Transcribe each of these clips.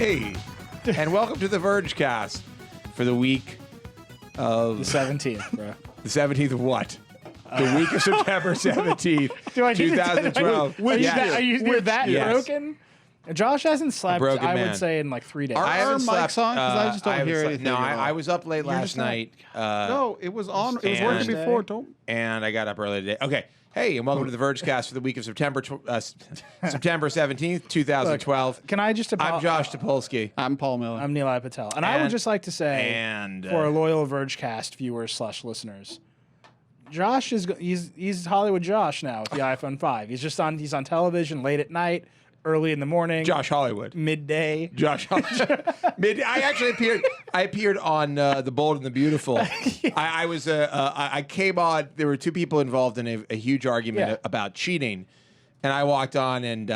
Hey, and welcome to the Vergecast for the week of... The 17th, bro. The 17th of what? The week of September 17th, 2012. Are you that Yes. broken? Josh hasn't slept, broken I man. would say, in like 3 days. I haven't mics slept, on? 'Cause I just don't hear anything. No, I was up late last night. No, it was on. It was and- working before. Don't. And I got up early today. Okay. Hey, and welcome to the Vergecast for the week of September 17th, 2012. Can I just... I'm Josh Topolsky. I'm Paul Miller. I'm Nilay Patel. And I would just like to say, for our loyal Vergecast viewers / listeners, Josh is he's Hollywood Josh now with the iPhone 5. He's on television late at night, early in the morning. Josh Hollywood. Midday. Josh Hollywood. I actually appeared. I appeared on The Bold and the Beautiful. I came on. There were two people involved in a huge argument about cheating. And I walked on and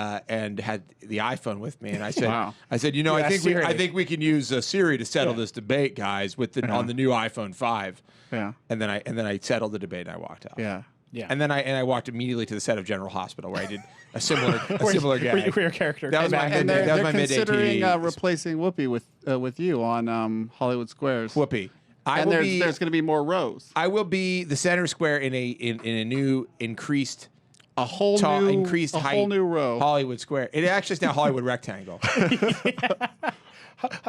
had the iPhone with me, and I said, Wow. I think we can use Siri to settle this debate, guys, on the new iPhone 5. Yeah. And then I settled the debate and I walked out. Yeah. Yeah. And then I walked immediately to the set of General Hospital where I did a similar gag. Where your character That was came my back. mid- And that was they're my midday considering TV. replacing Whoopi with you on Hollywood Squares. Whoopee. And there's going to be more rows. I will be the center square in a new increased Increased height whole new row. Hollywood Square. It actually is now Hollywood Rectangle.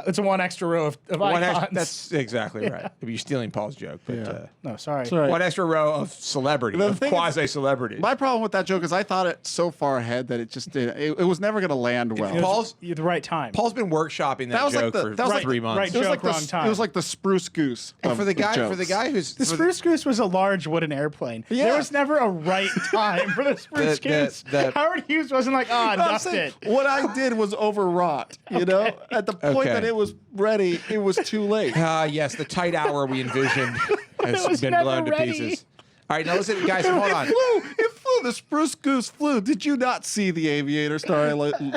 It's one extra row of icons. That's exactly right. You're stealing Paul's joke, but No, sorry. Sorry. one extra row of celebrity, The of thing is- quasi-celebrity. My problem with that joke is I thought it so far ahead that it just did. It was never going to land well. It was Paul's- at the right time. Paul's been workshopping that was like joke the- for like 3 months. right It was joke, like wrong time. It was like the spruce goose. And of- for the of guy jokes. who's The Spruce Goose was a large wooden airplane. Yeah. There was never a right time for the Spruce Goose. Howard Hughes wasn't like, I'm duffed saying, it. what I did was overwrought. You know, at the point Okay. that it was ready, it was too late. yes, the tight hour we envisioned has was been never blown to ready. pieces. All right, now listen, guys, hold on. It flew. The spruce goose flew. Did you not see The Aviator starring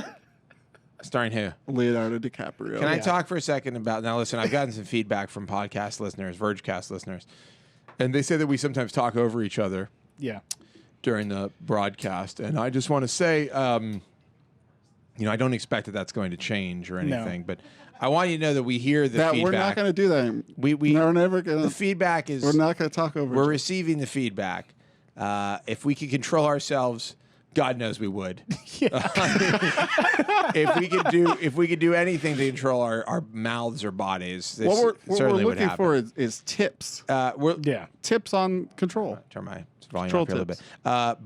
Starring who? Leonardo DiCaprio? Can I talk for a second about... Now, listen, I've gotten some feedback from podcast listeners, Vergecast listeners, and they say that we sometimes talk over each other Yeah. during the broadcast, and I just want to say, I don't expect that that's going to change or anything, but I want you to know that we hear the feedback. We're not going to do that. We're never going to. The feedback is... We're not going to talk over. We're receiving the feedback. If we could control ourselves, God knows we would. if we could do anything to control our mouths or bodies, this What we're certainly would looking happen. for is tips. Tips on control. Turn my volume Control up here a little bit.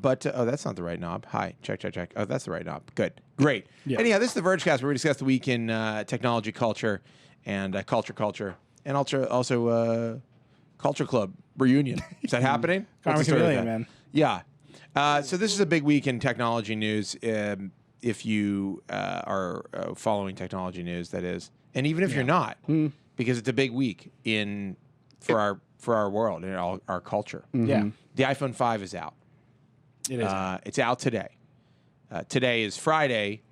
But that's not the right knob. Hi, check. Oh, that's the right knob. Good, great. Yeah. Anyhow, this is the Vergecast where we discuss the week in technology, culture, and culture, and also Culture Club reunion. Is that happening? Carmen What's the story with Chameleon, that? man. Yeah. So this is a big week in technology news. If you are following technology news, that is, and even if you're not, because it's a big week for our world and our culture. Yeah. The iPhone 5 is out. It is. It's out today. Today is Friday,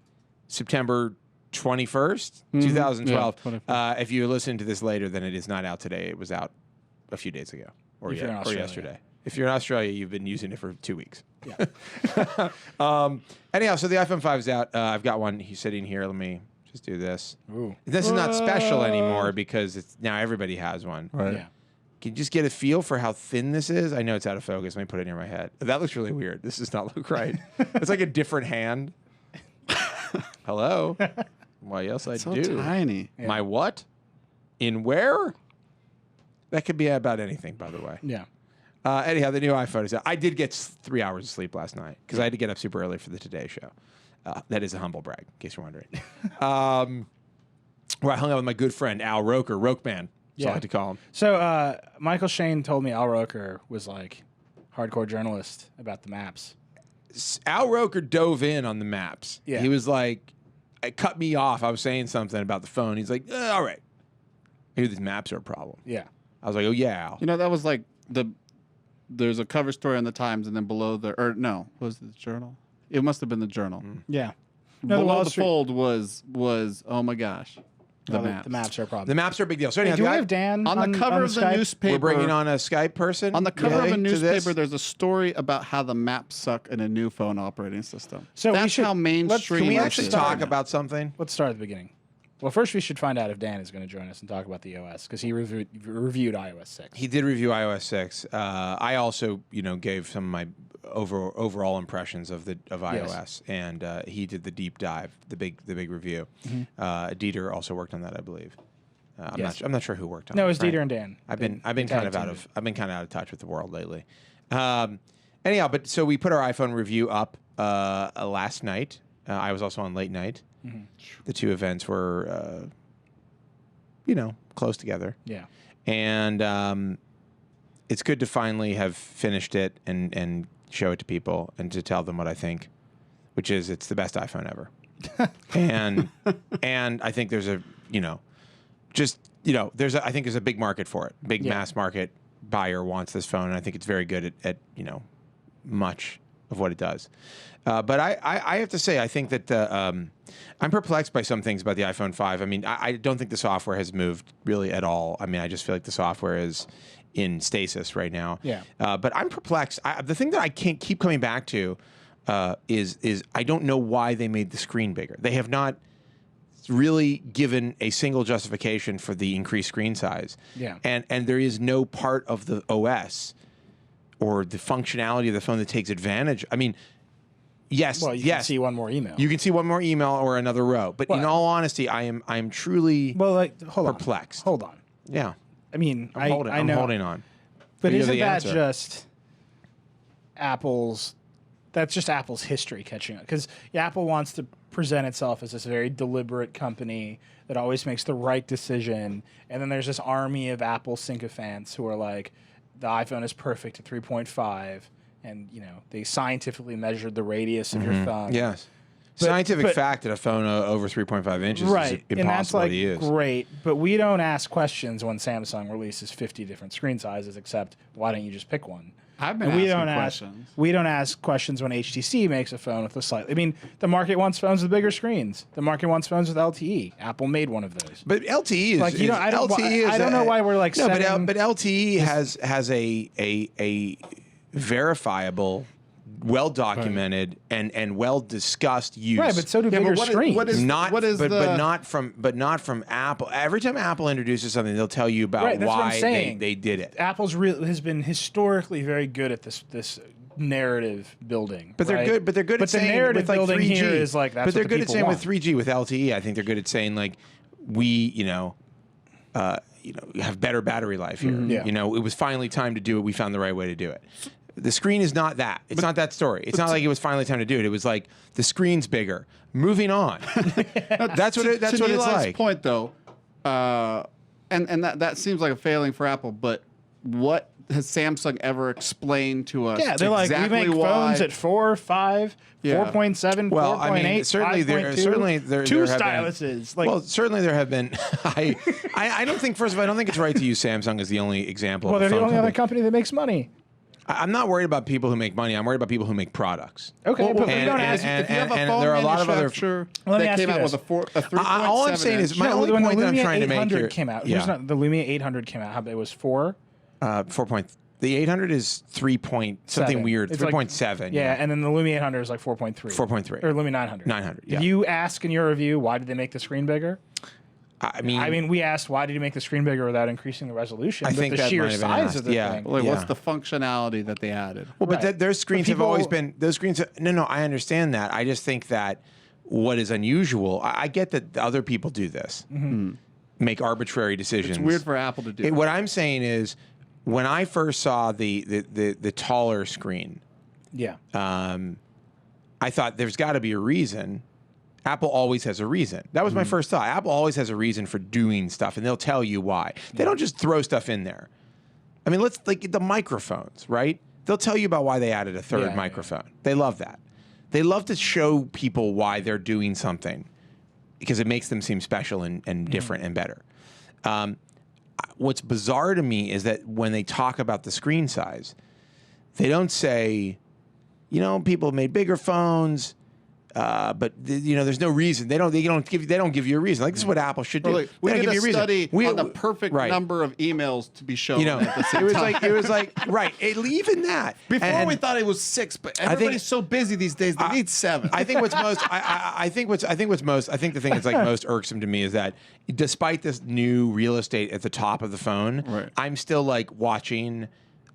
September 21st, 2012. Yeah, If you're listening to this later, then it is not out today. It was out a few days ago or If you're in Australia. yesterday. If you're in Australia, you've been using it for 2 weeks. Yeah. Anyhow, so the iPhone 5 is out. I've got one. He's sitting here. Let me just do this. Ooh. This is not special anymore because now everybody has one. Right. Yeah. Can you just get a feel for how thin this is? I know it's out of focus. Let me put it near my head. That looks really weird. This does not look right. It's like a different hand. Hello? Why, yes, I So do. tiny. Yeah. My what? In where? That could be about anything, by the way. Yeah. Anyhow, the new iPhone is out. I did get 3 hours of sleep last night because I had to get up super early for the Today Show. That is a humble brag, in case you're wondering. Where I hung out with my good friend, Al Roker, Rokeman. So I like to call him. So Michael Shane told me Al Roker was like hardcore journalist about the maps. Al Roker dove in on the maps. Yeah. He was like, it cut me off. I was saying something about the phone. He's like, all right. I hear these maps are a problem. Yeah. I was like, oh, yeah, Al. You know, that was like there's a cover story on the Times, and then below was it the Journal? It must have been the Journal. Yeah. No, Below Wall the Street- fold was oh my gosh, the maps. The maps are a problem. The maps are a big deal. So anyhow, Do we have Dan On the cover of the Skype? newspaper, we're bringing on a Skype person. on the cover today of a to newspaper, this. there's a story about how the maps suck in a new phone operating system. So we that's should- how mainstream. Can we this actually is. talk about something? Let's start at the beginning. Well, first we should find out if Dan is going to join us and talk about the OS because he reviewed iOS 6. He did review iOS 6. I also, gave some of my overall impressions of iOS, and he did the deep dive, the big review. Dieter also worked on that, I believe. I'm not sure who worked on it. No, it was Frank. Dieter and Dan. I've been kind of out of touch with the world lately. Anyhow, but so we put our iPhone review up last night. I was also on late night. The two events were, close together. Yeah. And it's good to finally have finished it and show it to people and to tell them what I think, which is it's the best iPhone ever. and I think there's I think there's a big market for it. Big mass market buyer wants this phone, and I think it's very good at much of what it does. But I have to say, I think that I'm perplexed by some things about the iPhone 5. I mean, I don't think the software has moved really at all. I mean, I just feel like the software is in stasis right now. Yeah. But I'm perplexed. The thing that I can't keep coming back to is I don't know why they made the screen bigger. They have not really given a single justification for the increased screen size. Yeah. And there is no part of the OS or the functionality of the phone that takes advantage. I mean, yes, well, you can see one more email. You can see one more email or another row. But in all honesty, I am truly perplexed. Hold on. Yeah. I mean, I'm holding on. But isn't that just Apple's history catching up? Because Apple wants to present itself as this very deliberate company that always makes the right decision. And then there's this army of Apple sycophants who are like, the iPhone is perfect at 3.5. And, they scientifically measured the radius of your thumb. Yes. Scientific fact that a phone over 3.5 inches is impossible to use. Great, but we don't ask questions when Samsung releases 50 different screen sizes, except why don't you just pick one? I've been asking questions. We don't ask questions when HTC makes a phone with a slightly... I mean, the market wants phones with bigger screens. The market wants phones with LTE. Apple made one of those. But LTE is... Like, I don't know why we're like... No, but LTE has a verifiable, well-documented and well-discussed use. Right, but so do bigger screens. But not from Apple. Every time Apple introduces something, they'll tell you about why they did it. Apple's has been historically very good at this narrative building. But they're good. But they're good at saying the narrative with building 3G. here is like that's. But they're what good at saying want. with 3G with LTE. I think they're good at saying like we have better battery life here. It was finally time to do it. We found the right way to do it. The screen is not that. It's not that story. It's not like it was finally time to do it. It was like the screen's bigger. Moving on. That's what it's like. Point though, and that seems like a failing for Apple. But what has Samsung ever explained to us? Yeah, they're like we make phones at 4, 5, 4.7, 4.8, I mean, certainly there two have styluses. Certainly there have been. I don't think. First of all, I don't think it's right to use Samsung as the only example. Well, of they're a phone the only company. other company that makes money. I'm not worried about people who make money. I'm worried about people who make products. Okay, but we don't ask if you have a phone there are a lot of other. that came out with a 3.7. All I'm saying is my only point that I'm trying to make here. Came out. Yeah. The Lumia 800 came out. It was 4. 4 point. The 800 is 3 point something weird. 3.7. Yeah, and then the Lumia 800 is like 4.3. 4.3. Or Lumia 900. 900. Yeah. Did you ask in your review why did they make the screen bigger? I mean, we asked why did you make the screen bigger without increasing the resolution? I think the that sheer might have been size asked. of the thing. What's the functionality that they added? Well, but their screens have always been those screens. No, I understand that. I just think that what is unusual. I get that other people do this, make arbitrary decisions. It's weird for Apple to do. What I'm saying is, when I first saw the taller screen, I thought there's got to be a reason. Apple always has a reason. That was my first thought. Apple always has a reason for doing stuff, and they'll tell you why. They don't just throw stuff in there. I mean, like the microphones, right? They'll tell you about why they added a third microphone. Yeah. They love that. They love to show people why they're doing something because it makes them seem special and different and better. What's bizarre to me is that when they talk about the screen size, they don't say, people made bigger phones. there's no reason. They don't give you a reason. Like, this is what Apple should do. Like, we They did don't give a you reason. study on the perfect number of emails to be shown. At the same time. It was like right. Even that. Before we thought it was 6, but everybody's so busy these days. They need 7. I think the thing that's like most irksome to me is that despite this new real estate at the top of the phone, I'm still like watching.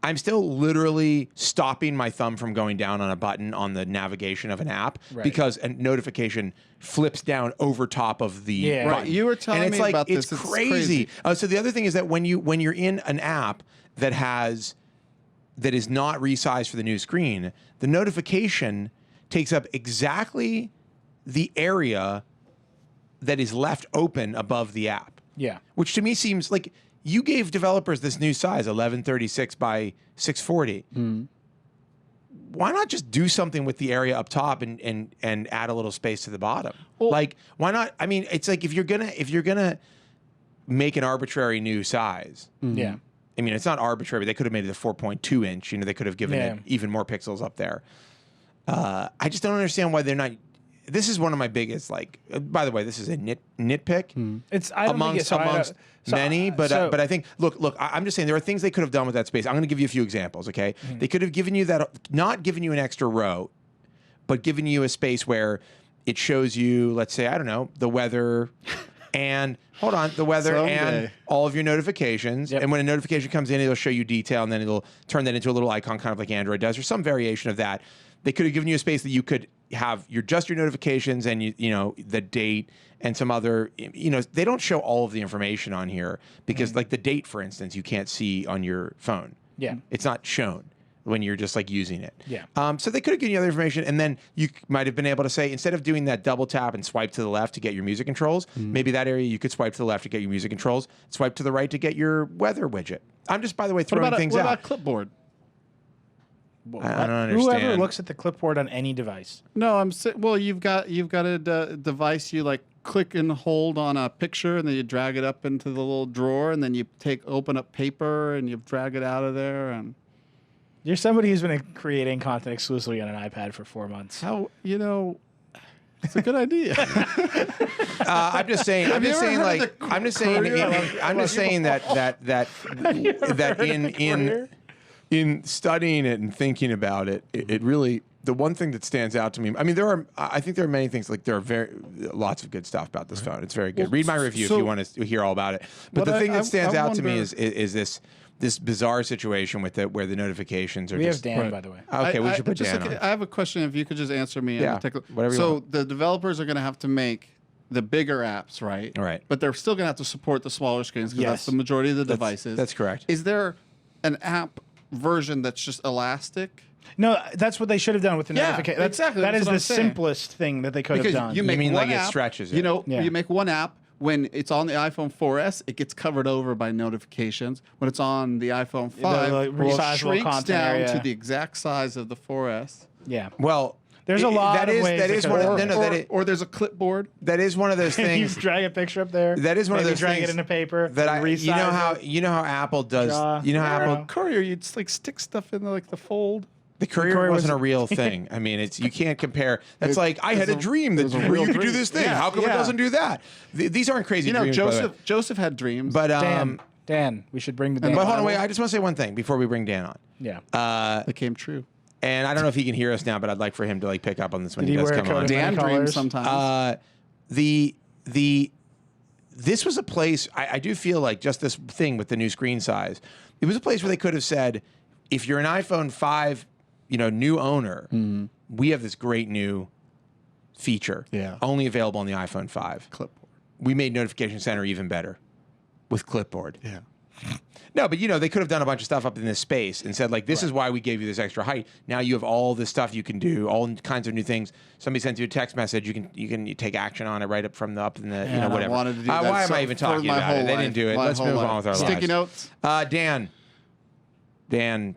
I'm still literally stopping my thumb from going down on a button on the navigation of an app because a notification flips down over top of the button. Right. You were telling me about this. It's crazy. So the other thing is that when you're in an app that is not resized for the new screen, the notification takes up exactly the area that is left open above the app. Yeah. Which to me seems like you gave developers this new size, 1136 by 640. Why not just do something with the area up top and add a little space to the bottom? Well, like, why not? I mean, it's like if you're gonna make an arbitrary new size. Yeah. I mean, it's not arbitrary. But they could have made it a 4.2 inch. They could have given it even more pixels up there. I just don't understand why they're not. This is one of my biggest, like, by the way, this is a nitpick. It's I don't amongst think amongst many, but I think look, I'm just saying there are things they could have done with that space. I'm going to give you a few examples. Okay, they could have given you that, not given you an extra row, but given you a space where it shows you, let's say, I don't know, the weather, and the weather and all of your notifications. And when a notification comes in, it'll show you detail, and then it'll turn that into a little icon, kind of like Android does, or some variation of that. They could have given you a space that you could have your notifications and the date and some other, they don't show all of the information on here because like the date, for instance, you can't see on your phone. Yeah. It's not shown when you're just like using it. Yeah. So they could have given you other information, and then you might have been able to say, instead of doing that double tap and swipe to the left to get your music controls, maybe that area you could swipe to the left to get your music controls, swipe to the right to get your weather widget. I'm just, by the way, throwing things out. What about clipboard? I don't understand. Whoever looks at the clipboard on any device. No, you've got a device you like click and hold on a picture, and then you drag it up into the little drawer, and then you open up paper and you drag it out of there. And you're somebody who's been creating content exclusively on an iPad for 4 months. It's a good idea. I'm just saying that in studying it and thinking about it, it really, the one thing that stands out to me, I mean, I think there are many things, like there are lots of good stuff about this phone. It's very good. Well, read my review if you want to hear all about it. But the thing that stands out to me is this bizarre situation with where the notifications are. We have Dan, by the way. Okay, we should put Dan on. I have a question. If you could just answer me. Yeah, whatever you want. The developers are going to have to make the bigger apps, right? Right. But they're still going to have to support the smaller screens because that's the majority of the devices. That's correct. Is there an app version that's just elastic? No, that's what they should have done with the notification. Exactly. That is the simplest thing that they could have done. You mean like app, it stretches it? You make one app. When it's on the iPhone 4S, it gets covered over by notifications. When it's on the iPhone 5, it shrinks down to the exact size of the 4S. Yeah. Well, there's a lot of ways. Or there's a clipboard. That is one of those things. You drag a picture up there. That is one of those drag things. it into paper. That you know how Apple does. Apple Courier, you just like stick stuff in the fold. The courier wasn't a real thing. I mean, you can't compare. That's like I had a dream that you could do this thing. How come it doesn't do that? These aren't crazy dreams. Joseph had dreams. But Dan, we should bring the Dan. But hold on, wait. I just want to say one thing before we bring Dan on. Yeah. It came true. And I don't know if he can hear us now, but I'd like for him to pick up on this when he does come on. Dan dreams sometimes. This was a place. I do feel like just this thing with the new screen size. It was a place where they could have said, if you're an iPhone 5. New owner, we have this great new feature. Yeah. Only available on the iPhone 5. Clipboard. We made Notification Center even better with Clipboard. Yeah. No, but they could have done a bunch of stuff up in this space and said, this is why we gave you this extra height. Now you have all this stuff you can do, all kinds of new things. Somebody sends you a text message, you can take action on it right up from up in the whatever. I wanted to do that why am I even talking about it? They didn't do it. Let's move on with our lives. Sticky notes. Dan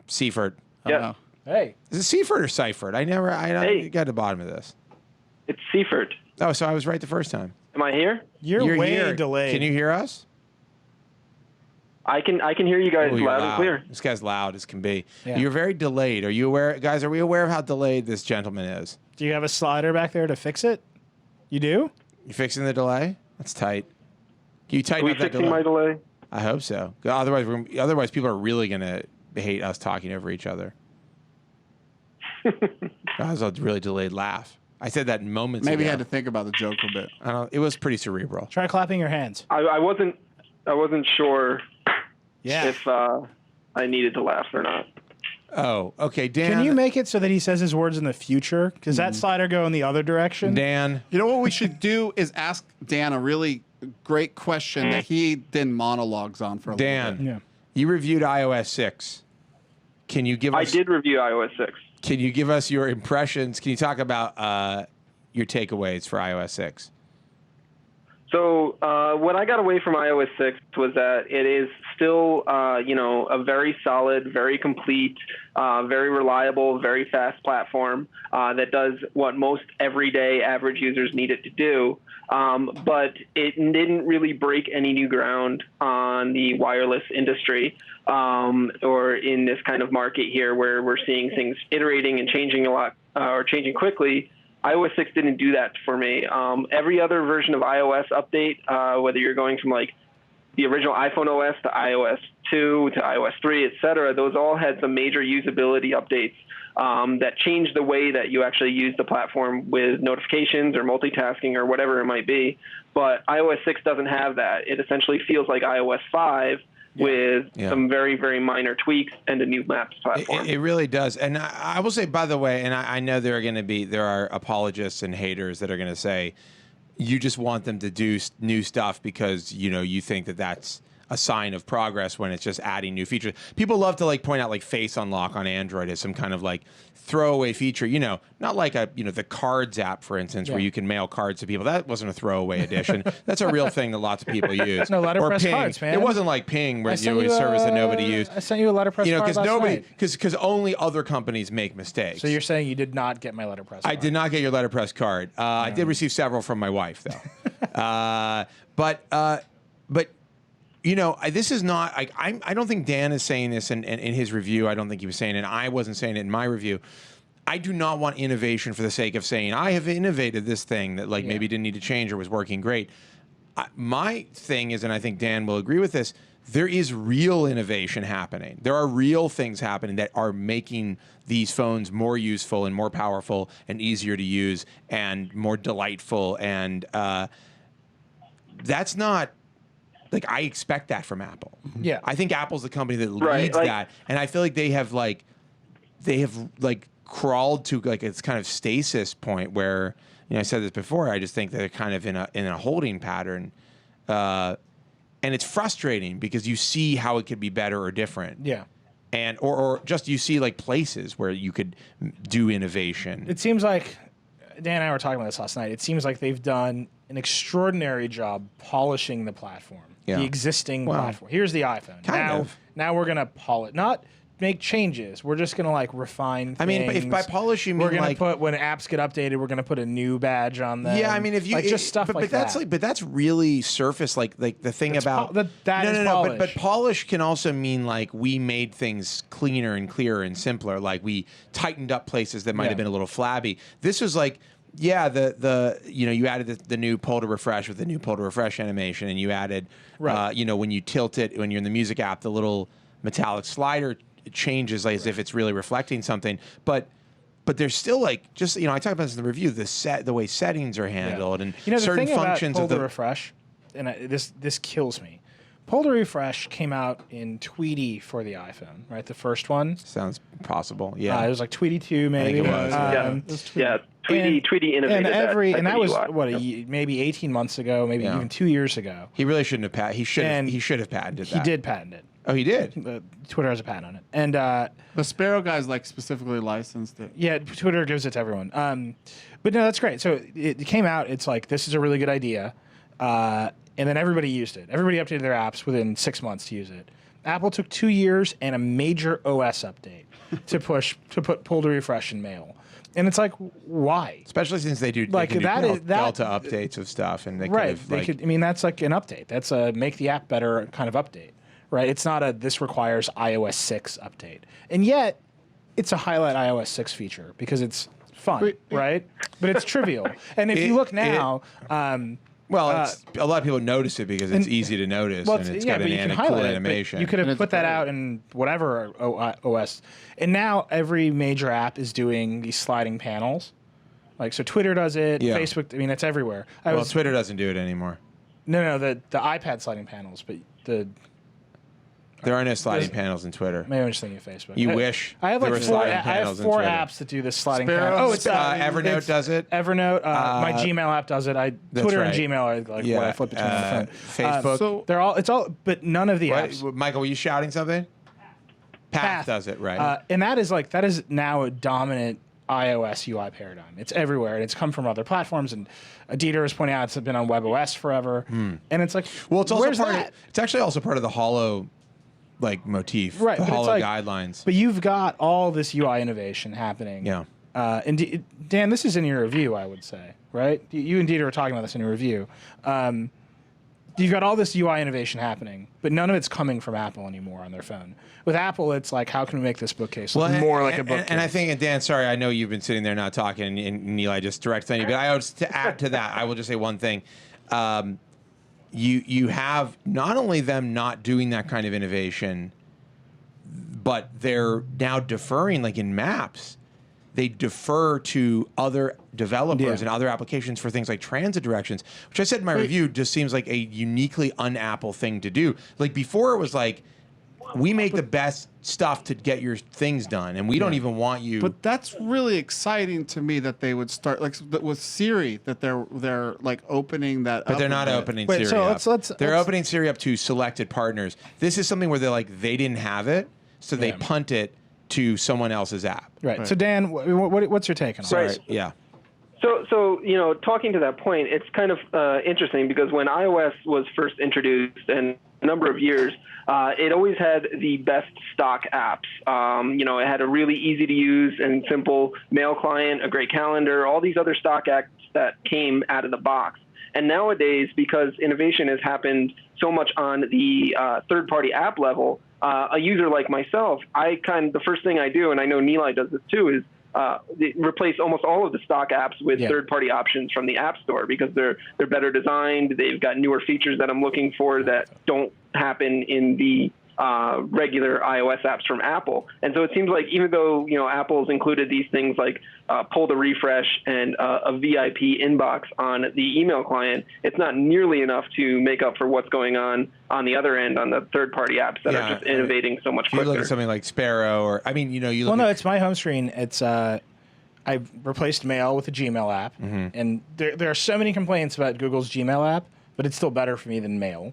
Seifert. Yeah. Hey. Is it Seifert or Seifert? I got to the bottom of this. It's Seifert. Oh, so I was right the first time. Am I here? You're way here. delayed. Can you hear us? I can hear you guys Oh, you're loud and clear. This guy's loud as can be. Yeah. You're very delayed. Are you aware, guys? Are we aware of how delayed this gentleman is? Do you have a slider back there to fix it? You do? You fixing the delay? That's tight. Can you Are tighten we up that fixing delay? my delay? I hope so. Otherwise, people are really gonna hate us talking over each other. That was a really delayed laugh. I said that moments Maybe ago. you had to think about the joke a bit. I don't. It was pretty cerebral. Try clapping your hands. I wasn't sure Yeah. if I needed to laugh or not. Oh, okay, Dan. Can you make it so that he says his words in the future? Does that slider go in the other direction? Dan? You know what we should do is ask Dan a really great question that he then monologues on for a little bit. Dan, Yeah. you reviewed iOS 6. Can you give us? I did review iOS 6. Can you give us your impressions? Can you talk about your takeaways for iOS 6? So what I got away from iOS 6 was that it is still, a very solid, very complete, very reliable, very fast platform that does what most everyday average users need it to do. But it didn't really break any new ground on the wireless industry or in this kind of market here where we're seeing things iterating and changing a lot or changing quickly. iOS 6 didn't do that for me. Every other version of iOS update, whether you're going from like the original iPhone OS to iOS 2 to iOS 3, et cetera, those all had some major usability updates that changed the way that you actually use the platform with notifications or multitasking or whatever it might be. But iOS 6 doesn't have that. It essentially feels like iOS 5 with some very, very minor tweaks and a new Maps platform. It really does. And I will say, by the way, and I know there are apologists and haters that are going to say, you just want them to do new stuff because, you think that that's a sign of progress when it's just adding new features. People love to point out face unlock on Android as some kind of throwaway feature, not like the Cards app, for instance, where you can mail cards to people. That wasn't a throwaway addition. That's a real thing that lots of people use. No, letterpress Ping. cards, man. It wasn't like Ping, where it was a service that nobody used. I sent you a letterpress card because last night. because only other companies make mistakes. So you're saying you did not get my letterpress card? I did not get your letterpress card. I did receive several from my wife, though. But this is not. I don't think Dan is saying this in his review. I don't think he was saying it. I wasn't saying it in my review. I do not want innovation for the sake of saying I have innovated this thing that maybe didn't need to change or was working great. My thing is, and I think Dan will agree with this, there is real innovation happening. There are real things happening that are making these phones more useful and more powerful and easier to use and more delightful. And that's not... I expect that from Apple. Yeah. I think Apple's the company that leads that. And I feel like they have crawled to its kind of stasis point where, I said this before, I just think they're kind of in a holding pattern. And it's frustrating because you see how it could be better or different. Yeah. And or just you see places where you could do innovation. It seems like Dan and I were talking about this last night. It seems like they've done an extraordinary job polishing the platform, the existing platform. Here's the iPhone. Now we're gonna polish, not make changes. We're just gonna refine things. I mean, if by polish you mean we're gonna put, when apps get updated, we're gonna put a new badge on them. Yeah, I mean, if you just stuff but like that's that. but that's really surface. The thing about that is polish. But polish can also mean we made things cleaner and clearer and simpler. We tightened up places that might have been a little flabby. This was you added the new pull to refresh with the new pull to refresh animation, and you added when you tilt it when you're in the music app, the little metallic slider changes as if it's really reflecting something, but there's still I talked about this in the review, the way settings are handled and certain functions of the refresh, and this kills me. Pull to refresh came out in Tweety for the iPhone, right? The first one. Sounds possible. Yeah, it was Tweety 2 maybe. I think it was. Tweety innovated and that was maybe 18 months ago, maybe even 2 years ago. He really shouldn't have patented. He should have patented that. He did patent it. Oh, he did. Twitter has a patent on it, and the Sparrow guys specifically licensed it. Yeah, Twitter gives it to everyone. But no, that's great. So it came out. It's this is a really good idea, and then everybody used it. Everybody updated their apps within 6 months to use it. Apple took 2 years and a major OS update to put pull to refresh in Mail. And it's why? Especially since they do Delta updates of stuff, and they could. I mean, that's an update. That's a make the app better kind of update. right? It's not a this requires iOS 6 update, and yet it's a highlight iOS 6 feature because it's fun, right? But it's trivial. And if you look now, well, a lot of people notice it because it's easy to notice, and it's got a cool animation. You could have put that out in whatever OS. And now every major app is doing these sliding panels. Like, so Twitter does it, Facebook, I mean, it's everywhere. Twitter doesn't do it anymore. No, the iPad sliding panels, but there are no sliding panels in Twitter. Maybe I'm just thinking of Facebook. You wish I have there like were sliding panels in four Twitter. apps that do this sliding Sparrow? panel. Oh, it's Evernote does it. Evernote, my Gmail app does it. Twitter right. and Gmail are like what I flip between on the phone. Facebook. So it's all, but none of the apps. Michael, were you shouting something? Path does it, right? And that is now a dominant iOS UI paradigm. It's everywhere, and it's come from other platforms. And Dieter is pointing out it's been on WebOS forever. And it's like, well, it's also where's that? It's actually also part of the Holo motif, right? The Holo like, guidelines. But you've got all this UI innovation happening. Yeah. And Dan, this is in your review, I would say, right? You and Dieter were talking about this in your review. You've got all this UI innovation happening, but none of it's coming from Apple anymore on their phone. With Apple, it's like, how can we make this bookcase look more like a bookcase? And I think, and Dan, sorry, I know you've been sitting there not talking, and Nilay just directs on you, but to add to that, I will just say one thing. You have not only them not doing that kind of innovation, but they're now deferring, like in Maps, they defer to other developers and other applications for things like transit directions, which I said in my review just seems like a uniquely un-Apple thing to do. Like before it was like, we make the best stuff to get your things done, and we don't even want you. But that's really exciting to me that they would start like with Siri, that they're like opening that. But up they're not opening Siri up. They're opening Siri up to selected partners. This is something where they're like they didn't have it, so they punt it to someone else's app. Right. So Dan, what's your take on Sorry. this? Yeah. So talking to that point, it's kind of interesting because when iOS was first introduced and a number of years, it always had the best stock apps. It had a really easy to use and simple mail client, a great calendar, all these other stock apps that came out of the box. And nowadays, because innovation has happened so much on the third-party app level, a user like myself, the first thing I do, and I know Nilay does this too, is replace almost all of the stock apps with third-party options from the App Store because they're better designed. They've got newer features that I'm looking for that don't happen in the regular iOS apps from Apple. And so it seems like even though Apple's included these things like pull to refresh and a VIP inbox on the email client, it's not nearly enough to make up for what's going on the other end on the third-party apps that are just innovating so much quicker. You look at something like Sparrow, or you look. Well, no, it's my home screen. It's I've replaced Mail with a Gmail app, and there are so many complaints about Google's Gmail app, but it's still better for me than Mail.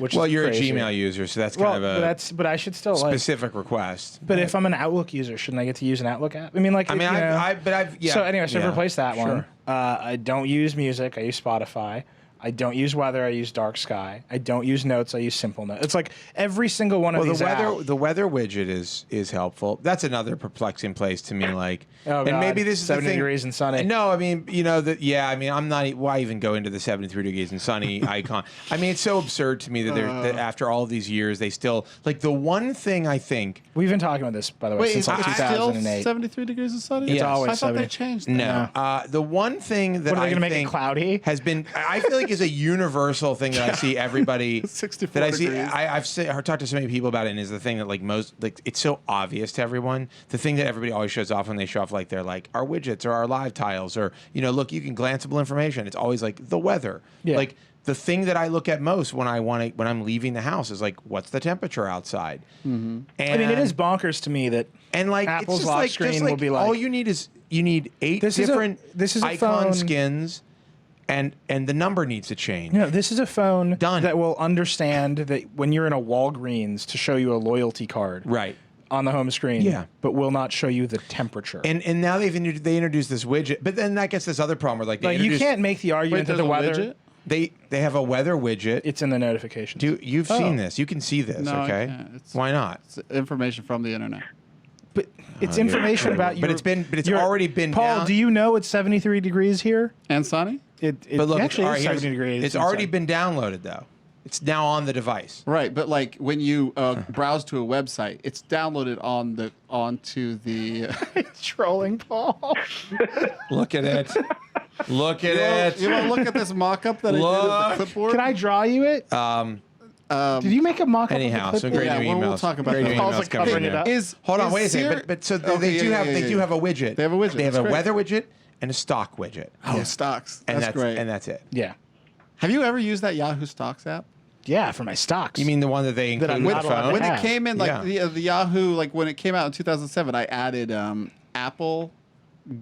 Well, you're a Gmail user, so that's kind of a but I should still specific request. But if I'm an Outlook user, shouldn't I get to use an Outlook app? I mean, like, So anyway, so I've replaced that one. I don't use music. I use Spotify. I don't use weather. I use dark sky. I don't use notes. I use simple notes. It's like every single one of these apps. The weather widget is helpful. That's another perplexing place to me. Like, and God, maybe this is 70 the thing. degrees and sunny. No, I mean, I'm not. Why even go into the 73 degrees and sunny icon? I mean, it's so absurd to me that after all of these years, they still like the one thing I think we've been talking about this by the way since like 2008. Still 73 degrees and sunny. It's always I thought 70. they changed. No, the one thing that what are they going to make it cloudy? Has been I feel like is a universal thing that I see everybody 64 that I see. degrees. I've talked to so many people about it, and is the thing that like most like it's so obvious to everyone. The thing that everybody always shows off when they show off like they're like our widgets or our live tiles or look, you can glanceable information. It's always like the weather. Yeah. Like the thing that I look at most when I'm leaving the house is like what's the temperature outside. And I mean, it is bonkers to me that like Apple's it's just lock like, screen will be like all you need is 8 different icon phone skins. And the number needs to change. This is a phone Done. that will understand that when you're in a Walgreens to show you a loyalty card Right. on the home screen, but will not show you the temperature. And now they introduced this widget, but then that gets this other problem where like you can't make the argument that the weather. They have a weather widget. It's in the notifications. You've seen this. You can see this. No, okay. I can't. Why not? It's information from the internet. But it's information about you. But it's already been. Paul, down. do you know it's 73 degrease here? And sunny? It But look, actually all right, is 70 degrees. It's already been downloaded though. It's now on the device. Right, but like when you browse to a website, it's downloaded onto the. Trolling Paul. Look at it. Look at it. You want to look at this mock-up that I did of the clipboard? Can I draw you it? Did you make a mock-up? Anyhow, of the some clipboard? great new emails. We'll talk about great that. new Paul's emails like coming covering in. it up. Hold on, is wait a Siri- second. But so Okay, they do have a widget. They have a widget. They have That's a great. weather widget and a stock widget. Oh, stocks. And That's great. And that's it. Yeah. Have you ever used that Yahoo Stocks app? Yeah, for my stocks. You mean the one that they include I'm in the not allowed phone? When Yeah. it came in, like Yeah. the Yahoo, like when it came out in 2007, I added Apple,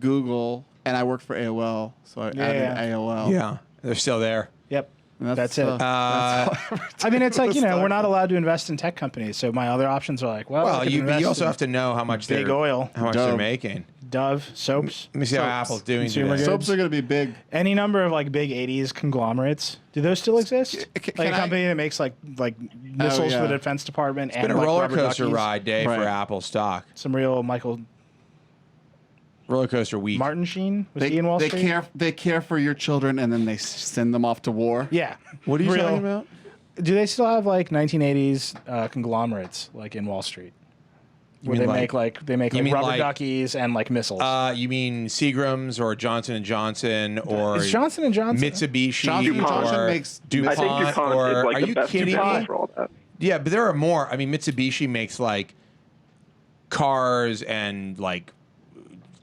Google, and I worked for AOL, so I added AOL. Yeah, they're still there. Yep. And That's it. I mean, it's like, we're not allowed to invest in tech companies, so my other options are like, well, I Well, can you invest also in have to know how much big they're oil, how much Dove. they're making. Dove, soaps, Let me see how Soaps. Apple's doing Consumer today. goods. Soaps are going to be big. any number of like big 80s conglomerates. Do those still exist? Can Like a I- company that makes like missiles yeah. for the Defense Department It's been and a like roller rubber coaster duckies. ride day Right. for Apple stock. Some real Michael Roller coaster week. Martin Sheen was he in Wall they Street? they care for your children, and then they send them off to war. Yeah. What are you Real- talking about? Do they still have like 1980s conglomerates like in Wall Street? Where mean they like- make like you mean rubber like- duckies and like missiles. You mean Seagram's or Johnson & Johnson or Is Johnson & Johnson Mitsubishi Johnson & Johnson or makes- DuPont I think DuPont or is like are the you best kidding DuPont me? for all that. Yeah, but there are more. I mean, Mitsubishi makes like cars and like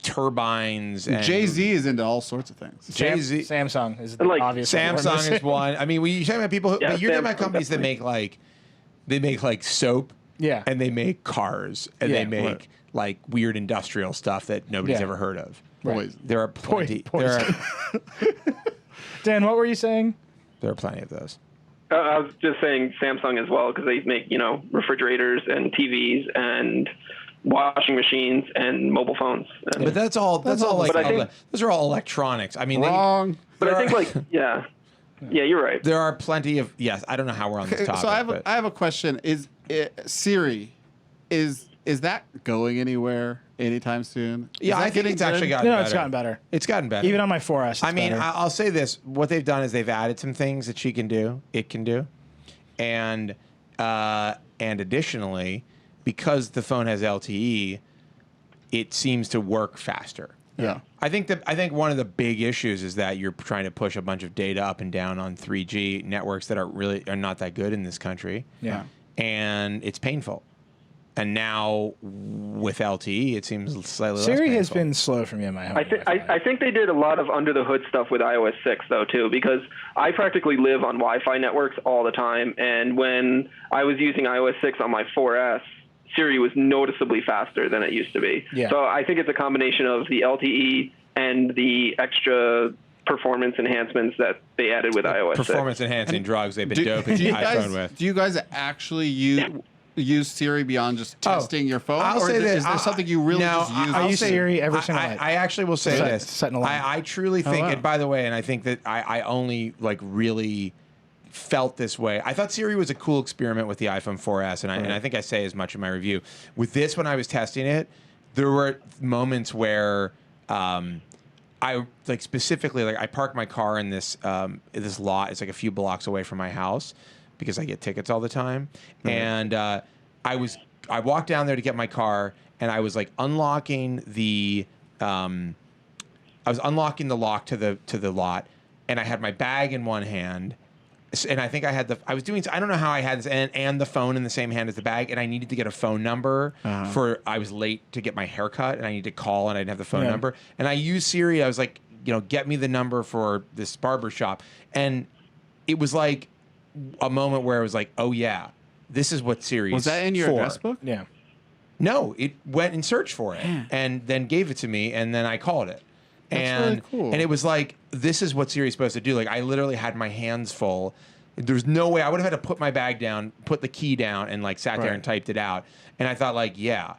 turbines and Jay-Z is into all sorts of things. Jay-Z. Samsung is And, like, obviously Samsung is one. I mean, you're talking about people who, Yeah, but you're talking about Samsung, companies that definitely. make like soap. Yeah. And they make cars and Yeah, they make right. like weird industrial stuff that nobody's Yeah. ever heard of. Poison. There are plenty. Poison. Dan, what were you saying? There are plenty of those. I was just saying Samsung as well because they make refrigerators and TVs and washing machines and mobile phones. And, But that's all like But I think- those are all electronics. I mean, Wrong. but there I think are- yeah, you're right. there are plenty of yes. I don't know how we're on this topic. So but I have a question. Is Siri is that going anywhere anytime soon? Is yeah, that I think getting it's actually good? gotten No, better. it's gotten better. It's gotten better. Even on my 4S. It's I mean, better. I'll say this: what they've done is they've added some things that it can do, and additionally, because the phone has LTE, it seems to work faster. Yeah. I think one of the big issues is that you're trying to push a bunch of data up and down on 3G networks that are not that good in this country. Yeah. And it's painful. And now with LTE, it seems slightly less Siri has painful. been slow for me in my home. I think they did a lot of under the hood stuff with iOS 6 though too, because I practically live on Wi-Fi networks all the time, and when I was using iOS 6 on my 4S, Siri was noticeably faster than it used to be. Yeah. So I think it's a combination of the LTE and the extra performance enhancements that they added with iOS 6. Performance enhancing drugs they've been doping do the you iPhone with. Do you guys actually use Siri beyond just testing your phone? I'll or say this. is there something you really just use? I I'll use say- Siri every single night. I actually will say Set- this. set an alarm. I truly think, wow. and by the way, and I think that I only like really felt this way. I thought Siri was a cool experiment with the iPhone 4S, and I think I say as much in my review. With this, when I was testing it, there were moments where I like specifically like I parked my car in this lot. It's like a few blocks away from my house because I get tickets all the time, and I walked down there to get my car, and I was like unlocking the lock to the lot, and I had my bag in one hand, and I think I don't know how I had this and the phone in the same hand as the bag, and I needed to get a phone number I was late to get my haircut, and I needed to call, and I didn't have the phone number, and I used Siri. I was like, get me the number for this barber shop, and it was like a moment where I was like, oh yeah, this is what Siri Was that in your for. address book? yeah. No, it went and searched for it and then gave it to me, and then I called it. That's really cool. And it was like, this is what Siri's supposed to do. Like, I literally had my hands full. There's no way I would have had to put my bag down, put the key down, and like sat there and typed it out. And I thought, like, yeah,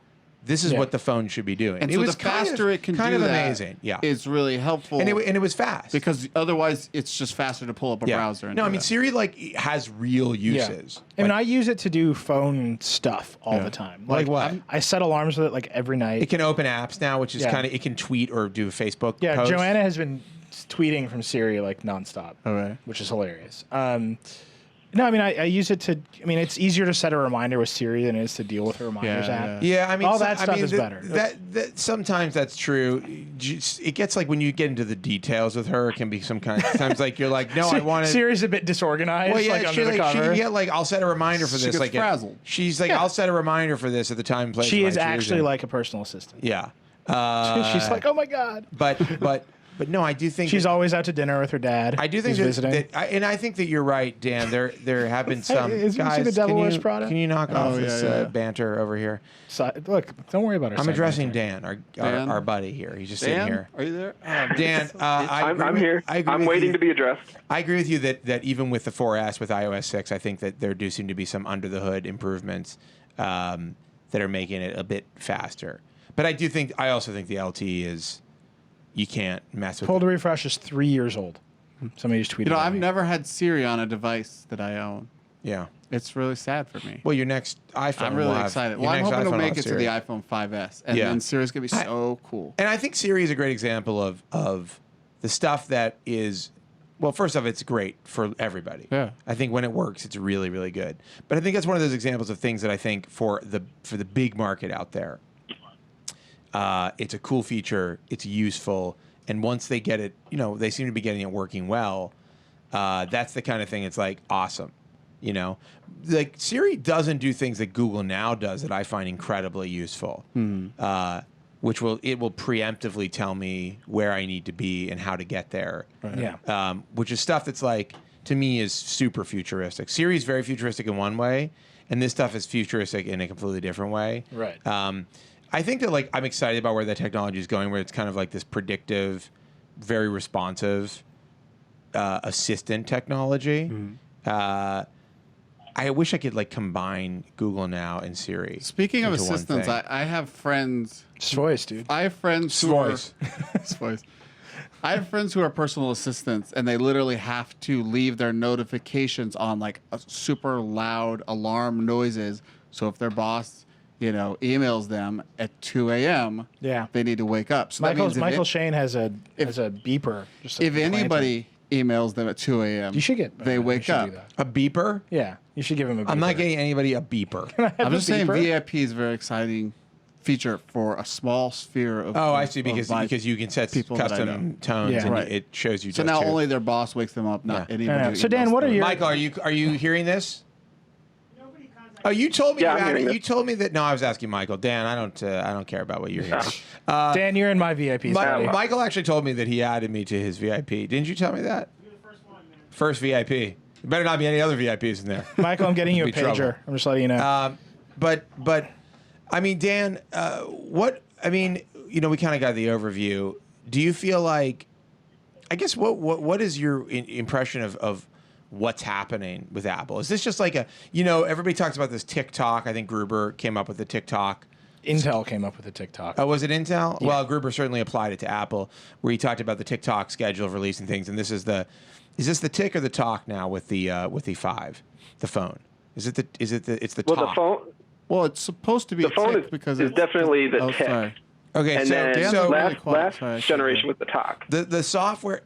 this is what the phone should be doing. And it so was the faster it can kind do of that, amazing. Yeah, it's really helpful. and it was fast because otherwise it's just faster to pull up a browser. And No, do I mean that. Siri like has real uses. I mean, I use it to do phone stuff all the time. Like what? I set alarms with it like every night. It can open apps now, which is kind of it can tweet or do a Facebook. Yeah, post. Joanna has been tweeting from Siri like nonstop. Okay. Which is hilarious. No, I mean, I use it to. I mean, it's easier to set a reminder with Siri than it is to deal with her reminders app. Yeah, I mean, all that stuff is better. That sometimes that's true. It gets like when you get into the details with her, it can be some kind. Sometimes like you're like, no, I want to. Siri's a bit disorganized. Well, yeah, like under the cover. like I'll set a reminder for this. Gets like frazzled. She's like, I'll set a reminder for this at the time and place. She is actually like a personal assistant. Yeah. She's like, oh my god. But no, I do think she's always out to dinner with her dad. I do think and I think that you're right, Dan. There have been some guys. The Devil Wears Prada? Can you knock off this banter over here? So, look, don't worry about her. I'm addressing Dan, our buddy here. He's just sitting here. Are you there? Dan, I'm here. I'm waiting to be addressed. I agree with you that even with the 4S with iOS 6, I think that there do seem to be some under the hood improvements that are making it a bit faster. But I also think the LTE is. You can't mess with Pull to refresh is 3 years old. Somebody just tweeted. I've never had Siri on a device that I own. Yeah. It's really sad for me. Well, your next iPhone. I'm really excited. Well, I'm hoping to make it to the iPhone 5S, and then Siri's gonna be so cool. And I think Siri is a great example of the stuff that is. Well, first off, it's great for everybody. Yeah. I think when it works, it's really, really good. But I think that's one of those examples of things that I think for the big market out there. It's a cool feature. It's useful, and once they get it, they seem to be getting it working well. That's the kind of thing. It's like awesome, Like Siri doesn't do things that Google Now does that I find incredibly useful. Which will preemptively tell me where I need to be and how to get there. Right. Yeah. Which is stuff that's like to me is super futuristic. Siri is very futuristic in one way, and this stuff is futuristic in a completely different way. Right. I think that I'm excited about where the technology is going, where it's kind of like this predictive, very responsive assistant technology. I wish I could combine Google Now and Siri. Speaking of assistants, I have friends. Voice, dude. I have friends who are voice. I have friends who are personal assistants, and they literally have to leave their notifications on a super loud alarm noises. So if their boss emails them at 2 a.m. They need to wake up. So Michael Shane has a beeper. If anybody emails them at 2 a.m., you should get. They wake up. A beeper? Yeah, you should give him a beeper. I'm not getting anybody a beeper. I'm just saying VIP is a very exciting feature for a small sphere of. Oh, I see. Because you can set custom tones and it shows you. So now only their boss wakes them up, not anybody. So Dan, what are your Michael? Are you hearing this? Oh, you told me. You told me that. No, I was asking Michael. Dan, I don't care about what you're hearing. Dan, you're in my VIP. Michael actually told me that he added me to his VIP. Didn't you tell me that? You're the first one, man. First VIP. There better not be any other VIPs in there. Michael, I'm getting you a pager. Trouble. I'm just letting you know. But I mean, Dan, we kind of got the overview. Do you feel like? I guess what is your impression of what's happening with Apple? Is this just like everybody talks about this TikTok. I think Gruber came up with the TikTok. Intel came up with the TikTok. Oh, was it Intel? Yeah. Well, Gruber certainly applied it to Apple, where he talked about the TikTok schedule of releasing things. And is this the tick or the talk now with the 5, the phone? It's the talk. The phone. Well, it's supposed to be the phone tick because it's definitely the tick. Sorry. Okay, and so last generation was the talk. The software.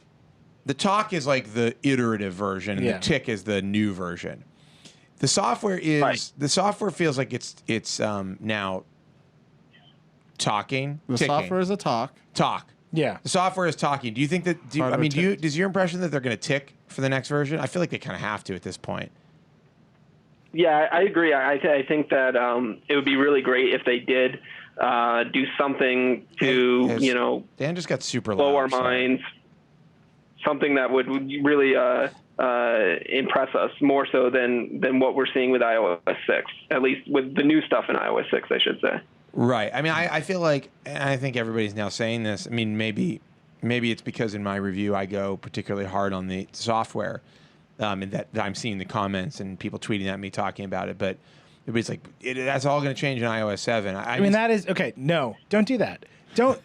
The talk is like the iterative version, and the tick is the new version. The software the software feels like it's now talking. The software is a talk. Talk. Yeah. The software is talking. Do you think that? Does your impression that they're going to tick for the next version? I feel like they kind of have to at this point. Yeah, I agree. I think that it would be really great if they did do something to Dan just got super blow loud, our minds. Something that would really impress us more so than what we're seeing with iOS 6, at least with the new stuff in iOS 6, I should say. Right. I mean, I feel like, and I think everybody's now saying this. I mean, maybe it's because in my review I go particularly hard on the software, and that I'm seeing the comments and people tweeting at me talking about it. But everybody's like, that's all going to change in iOS 7. I mean, that is okay. No, don't do that. Don't.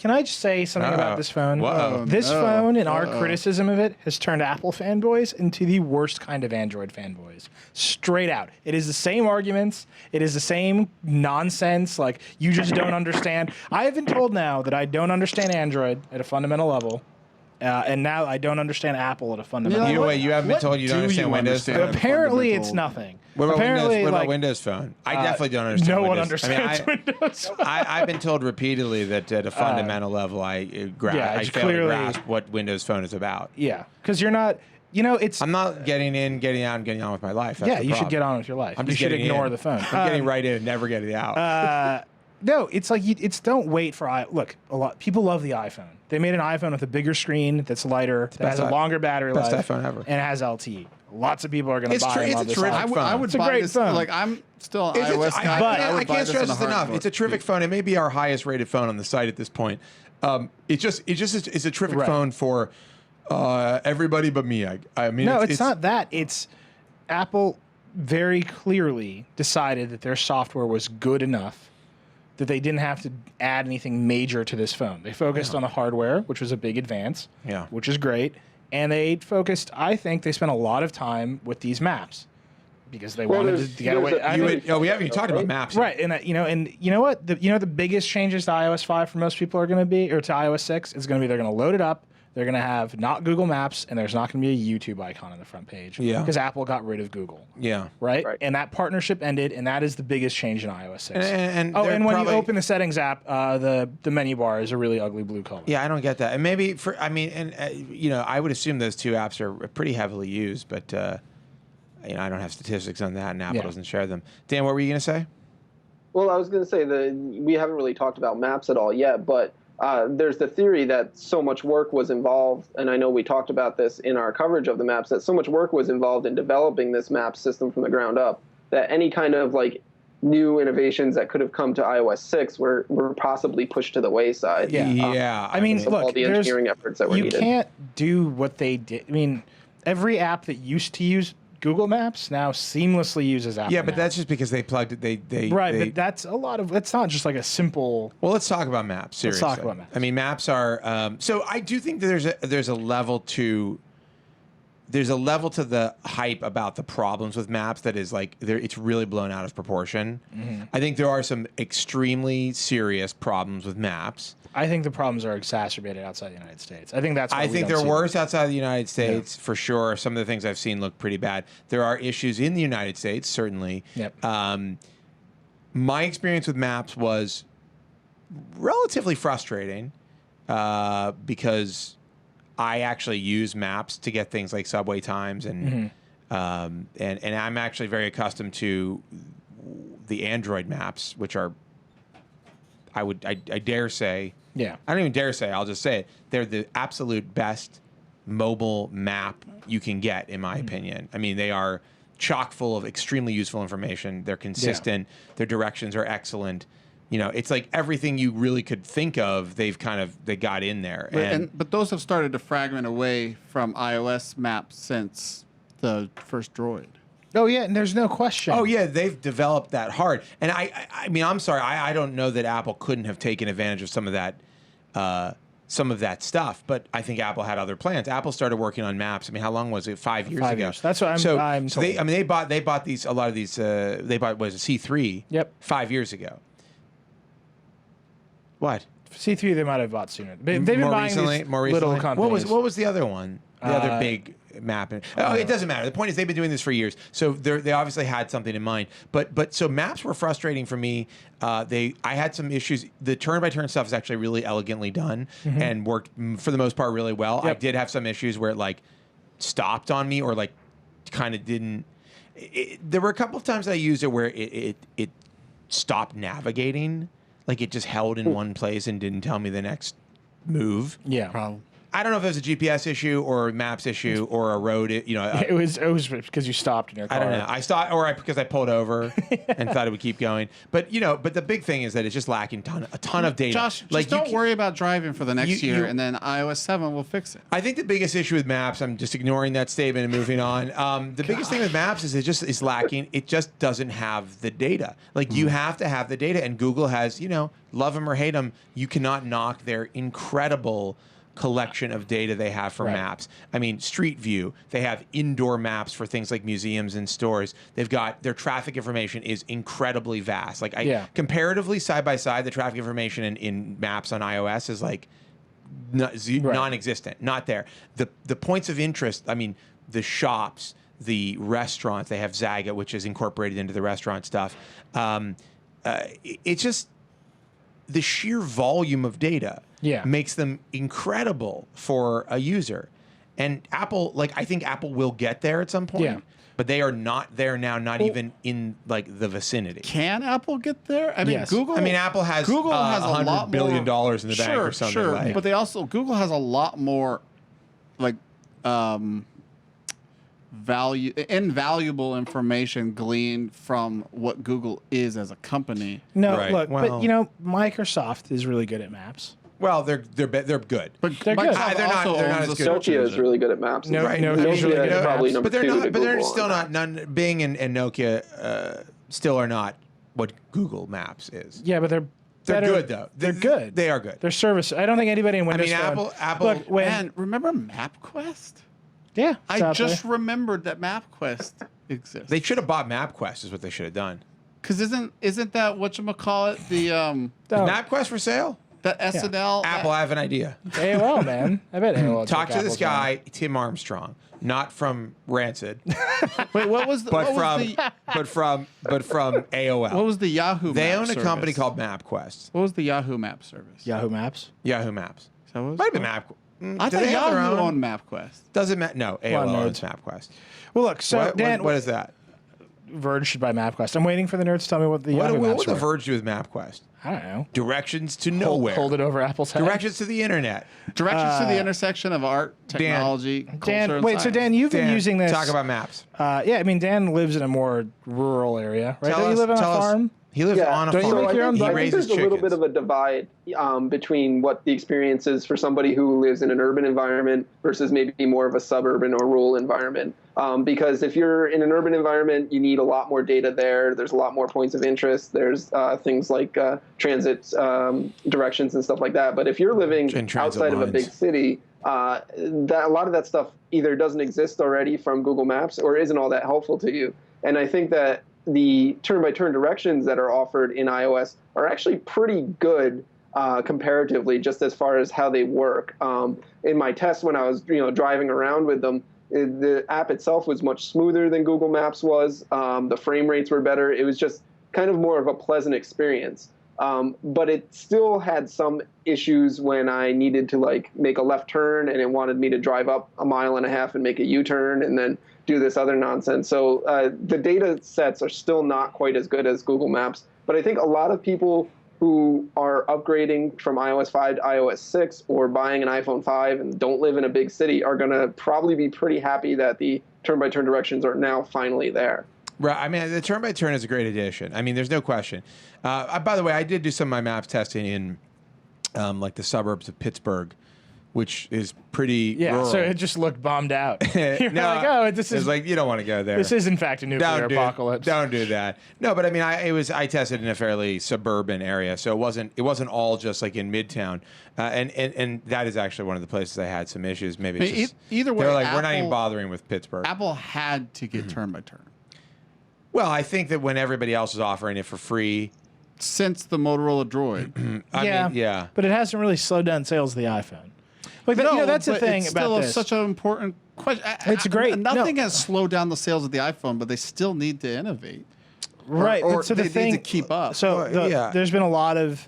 Can I just say something about this phone? This phone and our criticism of it has turned Apple fanboys into the worst kind of Android fanboys. Straight out. It is the same arguments. It is the same nonsense. Like, you just don't understand. I have been told now that I don't understand Android at a fundamental level. And now I don't understand Apple at a fundamental You, level. wait, you haven't been told you don't understand Windows? Apparently, it's nothing. What about Apparently, Windows? What about like, Windows Phone? I definitely don't understand. No one Windows. understands Windows. I've been told repeatedly that at a fundamental level, I fail to grasp what Windows Phone is about. Yeah, because you're not. You know, it's. I'm not getting in, getting out, and getting on with my life. That's Yeah, the you should problem. get on with your life. I'm You just should getting ignore in. the phone. I'm getting right in and never getting out. No, it's like it's don't wait for look. A lot people love the iPhone. They made an iPhone with a bigger screen that's lighter, that has a longer battery life, best iPhone ever, and it has LTE. Lots of people are going to buy and love this terrific iPhone. phone. I would It's a buy great this. phone. Like I'm still an iOS guy, but I I would buy can't this stress in a this enough. heartbeat. It's a terrific phone. It may be our highest rated phone on the site at this point. It's a terrific phone for everybody but me. I mean, no, it's not that. It's Apple very clearly decided that their software was good enough that they didn't have to add anything major to this phone. They focused on the hardware, which was a big advance, which is great. And they focused, I think they spent a lot of time with these maps because they wanted to get away. We haven't even talked about maps. Right. And you know what? The biggest changes to iOS 5 for most people are going to be, or to iOS 6, is going to be they're going to load it up. They're going to have not Google Maps, and there's not going to be a YouTube icon on the front page. Yeah. Because Apple got rid of Google. Yeah. Right? And that partnership ended, and that is the biggest change in iOS 6. And when you open the settings app, the menu bar is a really ugly blue color. Yeah, I don't get that. And maybe I would assume those two apps are pretty heavily used, but I don't have statistics on that, and Apple doesn't share them. Dan, what were you going to say? Well, I was going to say that we haven't really talked about maps at all yet, but there's the theory that so much work was involved, and I know we talked about this in our coverage of the maps, that so much work was involved in developing this map system from the ground up, that any kind of like new innovations that could have come to iOS 6 were possibly pushed to the wayside. I mean, look, all the engineering efforts that were needed. You can't do what they did. I mean, every app that used to use Google Maps now seamlessly uses Apple Yeah, but Maps. that's just because they plugged it. But that's a lot of. It's not just like a simple. Well, let's talk about maps. Seriously, Let's talk about maps. I mean, maps are. So I do think that there's a level to. There's a level to the hype about the problems with maps that is like it's really blown out of proportion. Mm-hmm. I think there are some extremely serious problems with maps. I think the problems are exacerbated outside the United States. I think that's. I think they're worse outside the United States for sure. Some of the things I've seen look pretty bad. There are issues in the United States, certainly. Yep. My experience with maps was relatively frustrating because I actually use maps to get things like subway times and I'm actually very accustomed to the Android maps, which are I dare say. Yeah. I don't even dare say. I'll just say it. They're the absolute best mobile map you can get, in my opinion. I mean, they are chock full of extremely useful information. They're consistent. Their directions are excellent. It's like everything you really could think of, they got in there. But those have started to fragment away from iOS maps since the first Droid. Oh yeah, and there's no question. Oh yeah, they've developed that hard. And I mean, I'm sorry, I don't know that Apple couldn't have taken advantage of some of that stuff, but I think Apple had other plans. Apple started working on maps. I mean, how long was it? 5 years ago. 5 years. That's what I'm told. They bought a lot of these. They bought was a C3. Yep. 5 years ago. What? C3 they might have bought sooner. They've been buying these little companies. What was the other one? The other big map. It doesn't matter. The point is they've been doing this for years, so they obviously had something in mind. But so maps were frustrating for me. I had some issues. The turn-by-turn stuff is actually really elegantly done and worked for the most part really well. Yep. I did have some issues where it like stopped on me or like kind of didn't. There were a couple of times I used it where it stopped navigating. Like it just held in one place and didn't tell me the next move. Yeah. Problem. I don't know if it was a GPS issue or a maps issue or a road. It was because you stopped in your car. I don't know. I stopped because I pulled over and thought it would keep going. But but the big thing is that it's just lacking a ton of data. Josh, just don't worry about driving for the next year, and then iOS 7 will fix it. I think the biggest issue with maps, I'm just ignoring that statement and moving on. The biggest thing with maps is it's lacking. It just doesn't have the data. Like you have to have the data, and Google has, love them or hate them, you cannot knock their incredible collection of data they have for maps. I mean, Street View, they have indoor maps for things like museums and stores. They've got their traffic information is incredibly vast. Like comparatively side by side, the traffic information in maps on iOS is like non-existent, not there. The points of interest, I mean, the shops, the restaurants, they have Zaga, which is incorporated into the restaurant stuff. It's just the sheer volume of data makes them incredible for a user. And Apple, like, I think Apple will get there at some point. Yeah. But they are not there now, not even in like the vicinity. Can Apple get there? I mean, Yes. Google. I mean, Apple has $100 billion in the bank or something. Sure, like. but they also Google has a lot more, like, invaluable information gleaned from what Google is as a company. No, look, but you know, Microsoft is really good at maps. Well, they're good, But they're good. They're not as good. Nokia is really good at maps. Nokia is really good at probably maps. number But they're two not. to But they're Google still on not. Bing and Nokia still are not what Google Maps is. Yeah, but they're They're good though. They're good. They are good. They're service. I don't think anybody in Windows. Apple. Look, Man, remember MapQuest? Yeah, I just remembered that MapQuest exists. They should have bought MapQuest. Is what they should have done. Because isn't that whatchamacallit, the Is MapQuest for sale? that SNL? Apple, I have an idea. AOL, man. I bet AOL. Talk to this Apple's guy, Tim Armstrong, not from Rancid, Wait, what was the? but what from AOL. What was the Yahoo? They map own a service? company called MapQuest. What was the Yahoo Map service? Yahoo Maps. Yahoo Maps. That was. Might have been Map. I Do thought they have their Yahoo own? owned MapQuest. Doesn't matter. No, AOL Come on, owns nerds. MapQuest. Well, look. So Dan, what is that? Verge should buy MapQuest. I'm waiting for the nerds to tell me what the What Yahoo would Maps the were. Verge do with MapQuest? I don't know. Directions to nowhere. Hold it over Apple's head. Directions to the internet. Directions to the intersection of art, technology, culture, Dan, and wait. science. So Dan, you've been Dan, using this. Talk about maps. Yeah, I mean, Dan lives in a more rural area, right? Tell Don't you us- live on a tell us- farm? He lives on a Don't you farm. make your own He buggy? I think raises there's a little chickens. bit of a divide between what the experience is for somebody who lives in an urban environment versus maybe more of a suburban or rural environment. Because if you're in an urban environment, you need a lot more data there. There's a lot more points of interest. There's things like transit directions and stuff like that. But if you're living And transit outside of a lines. big city, a lot of that stuff either doesn't exist already from Google Maps or isn't all that helpful to you. And I think that the turn-by-turn directions that are offered in iOS are actually pretty good comparatively, just as far as how they work. In my test, when I was driving around with them, the app itself was much smoother than Google Maps was. The frame rates were better. It was just kind of more of a pleasant experience. But it still had some issues when I needed to make a left turn and it wanted me to drive up 1.5 miles and make a U-turn and then do this other nonsense. So the data sets are still not quite as good as Google Maps. But I think a lot of people who are upgrading from iOS 5 to iOS 6 or buying an iPhone 5 and don't live in a big city are going to probably be pretty happy that the turn-by-turn directions are now finally there. Right. I mean, the turn-by-turn is a great addition. I mean, there's no question. By the way, I did do some of my maps testing in like the suburbs of Pittsburgh, which is pretty rural. So it just looked bombed out. You're like, oh, this is it's like you don't want to go there. This is in fact a nuclear apocalypse. Don't do that. No, but I mean, I tested in a fairly suburban area, so it wasn't all just like in Midtown, and that is actually one of the places I had some issues. Maybe it's just, either way, they're like we're not even bothering with Pittsburgh. Apple had to get turn by turn. Well, I think that when everybody else is offering it for free, since the Motorola Droid. I mean, but it hasn't really slowed down sales of the iPhone. Like that's the thing it's about still this. such an important question. It's great. Nothing has slowed down the sales of the iPhone, but they still need to innovate. Right. Or so they the thing need to keep up. So there's been a lot of.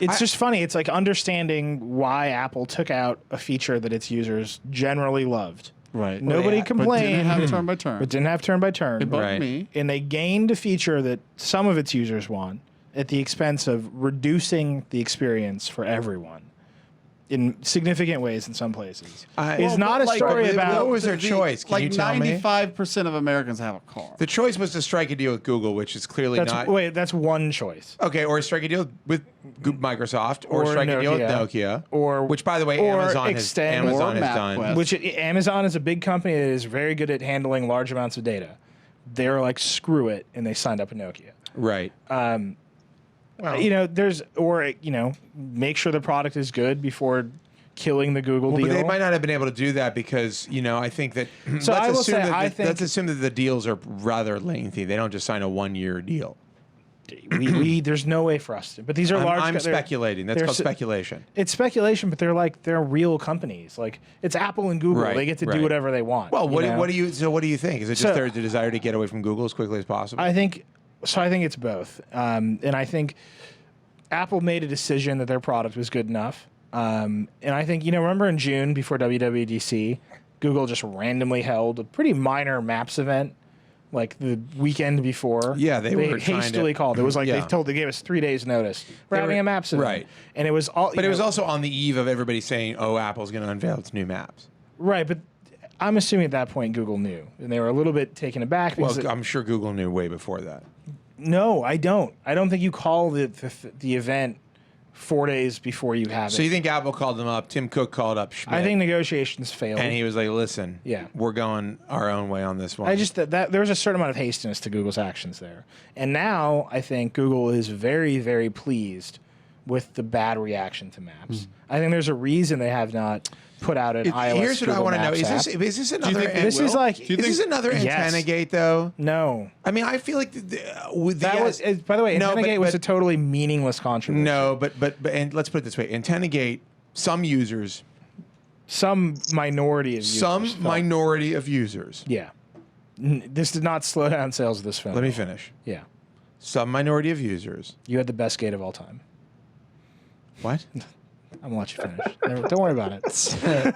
It's just funny. It's like understanding why Apple took out a feature that its users generally loved. Right. Nobody complained. But didn't have turn by turn. But didn't have turn by turn. It bugged Right. me. And they gained a feature that some of its users want at the expense of reducing the experience for everyone in significant ways in some places. It's not a story about... What was their choice? Can you tell me? 95% of Americans have a car. The choice was to strike a deal with Google, which is clearly not... that's one choice. Okay, or strike a deal with Microsoft, or strike a deal with Nokia, which, by the way, Amazon has done. Which Amazon is a big company that is very good at handling large amounts of data. They're like, screw it, and they signed up a Nokia. Right. Make sure the product is good before killing the Google deal. But they might not have been able to do that because, I think that... So let's assume that the deals are rather lengthy. They don't just sign a 1-year deal. there's no way for us to. But these are large. I'm speculating. That's called speculation. It's speculation, but they're real companies. Like it's Apple and Google. Right, they get to do whatever they want. Well, what do you think? Is it just their desire to get away from Google as quickly as possible? I think it's both, and I think Apple made a decision that their product was good enough, and I think remember in June before WWDC, Google just randomly held a pretty minor Maps event. Like the weekend before, they were hastily called. It was like they gave us 3 days notice. We're having a Maps event, right? And it was all. But it was also on the eve of everybody saying, "Oh, Apple's going to unveil its new Maps." Right, but I'm assuming at that point Google knew, and they were a little bit taken aback. Well, I'm sure Google knew way before that. No, I don't. I don't think you call the event 4 days before you have it. So you think Apple called them up? Tim Cook called up Schmidt. I think negotiations failed, and he was like, "Listen, we're going our own way on this one." I just that there was a certain amount of hastiness to Google's actions there, and now I think Google is very, very pleased with the bad reaction to Maps. I think there's a reason they have not put out an iOS. Here's what Google I want to know: Maps is this another? Is this another Antenna Gate though? No. I mean, I feel like by the way, Antenna Gate was a totally meaningless controversy. No, but and let's put it this way: Antenna Gate, some minority of users. Yeah. This did not slow down sales of this phone. Let me finish. Yeah. Some minority of users. You had the best gate of all time. What? I'm gonna let you finish. Don't worry about it.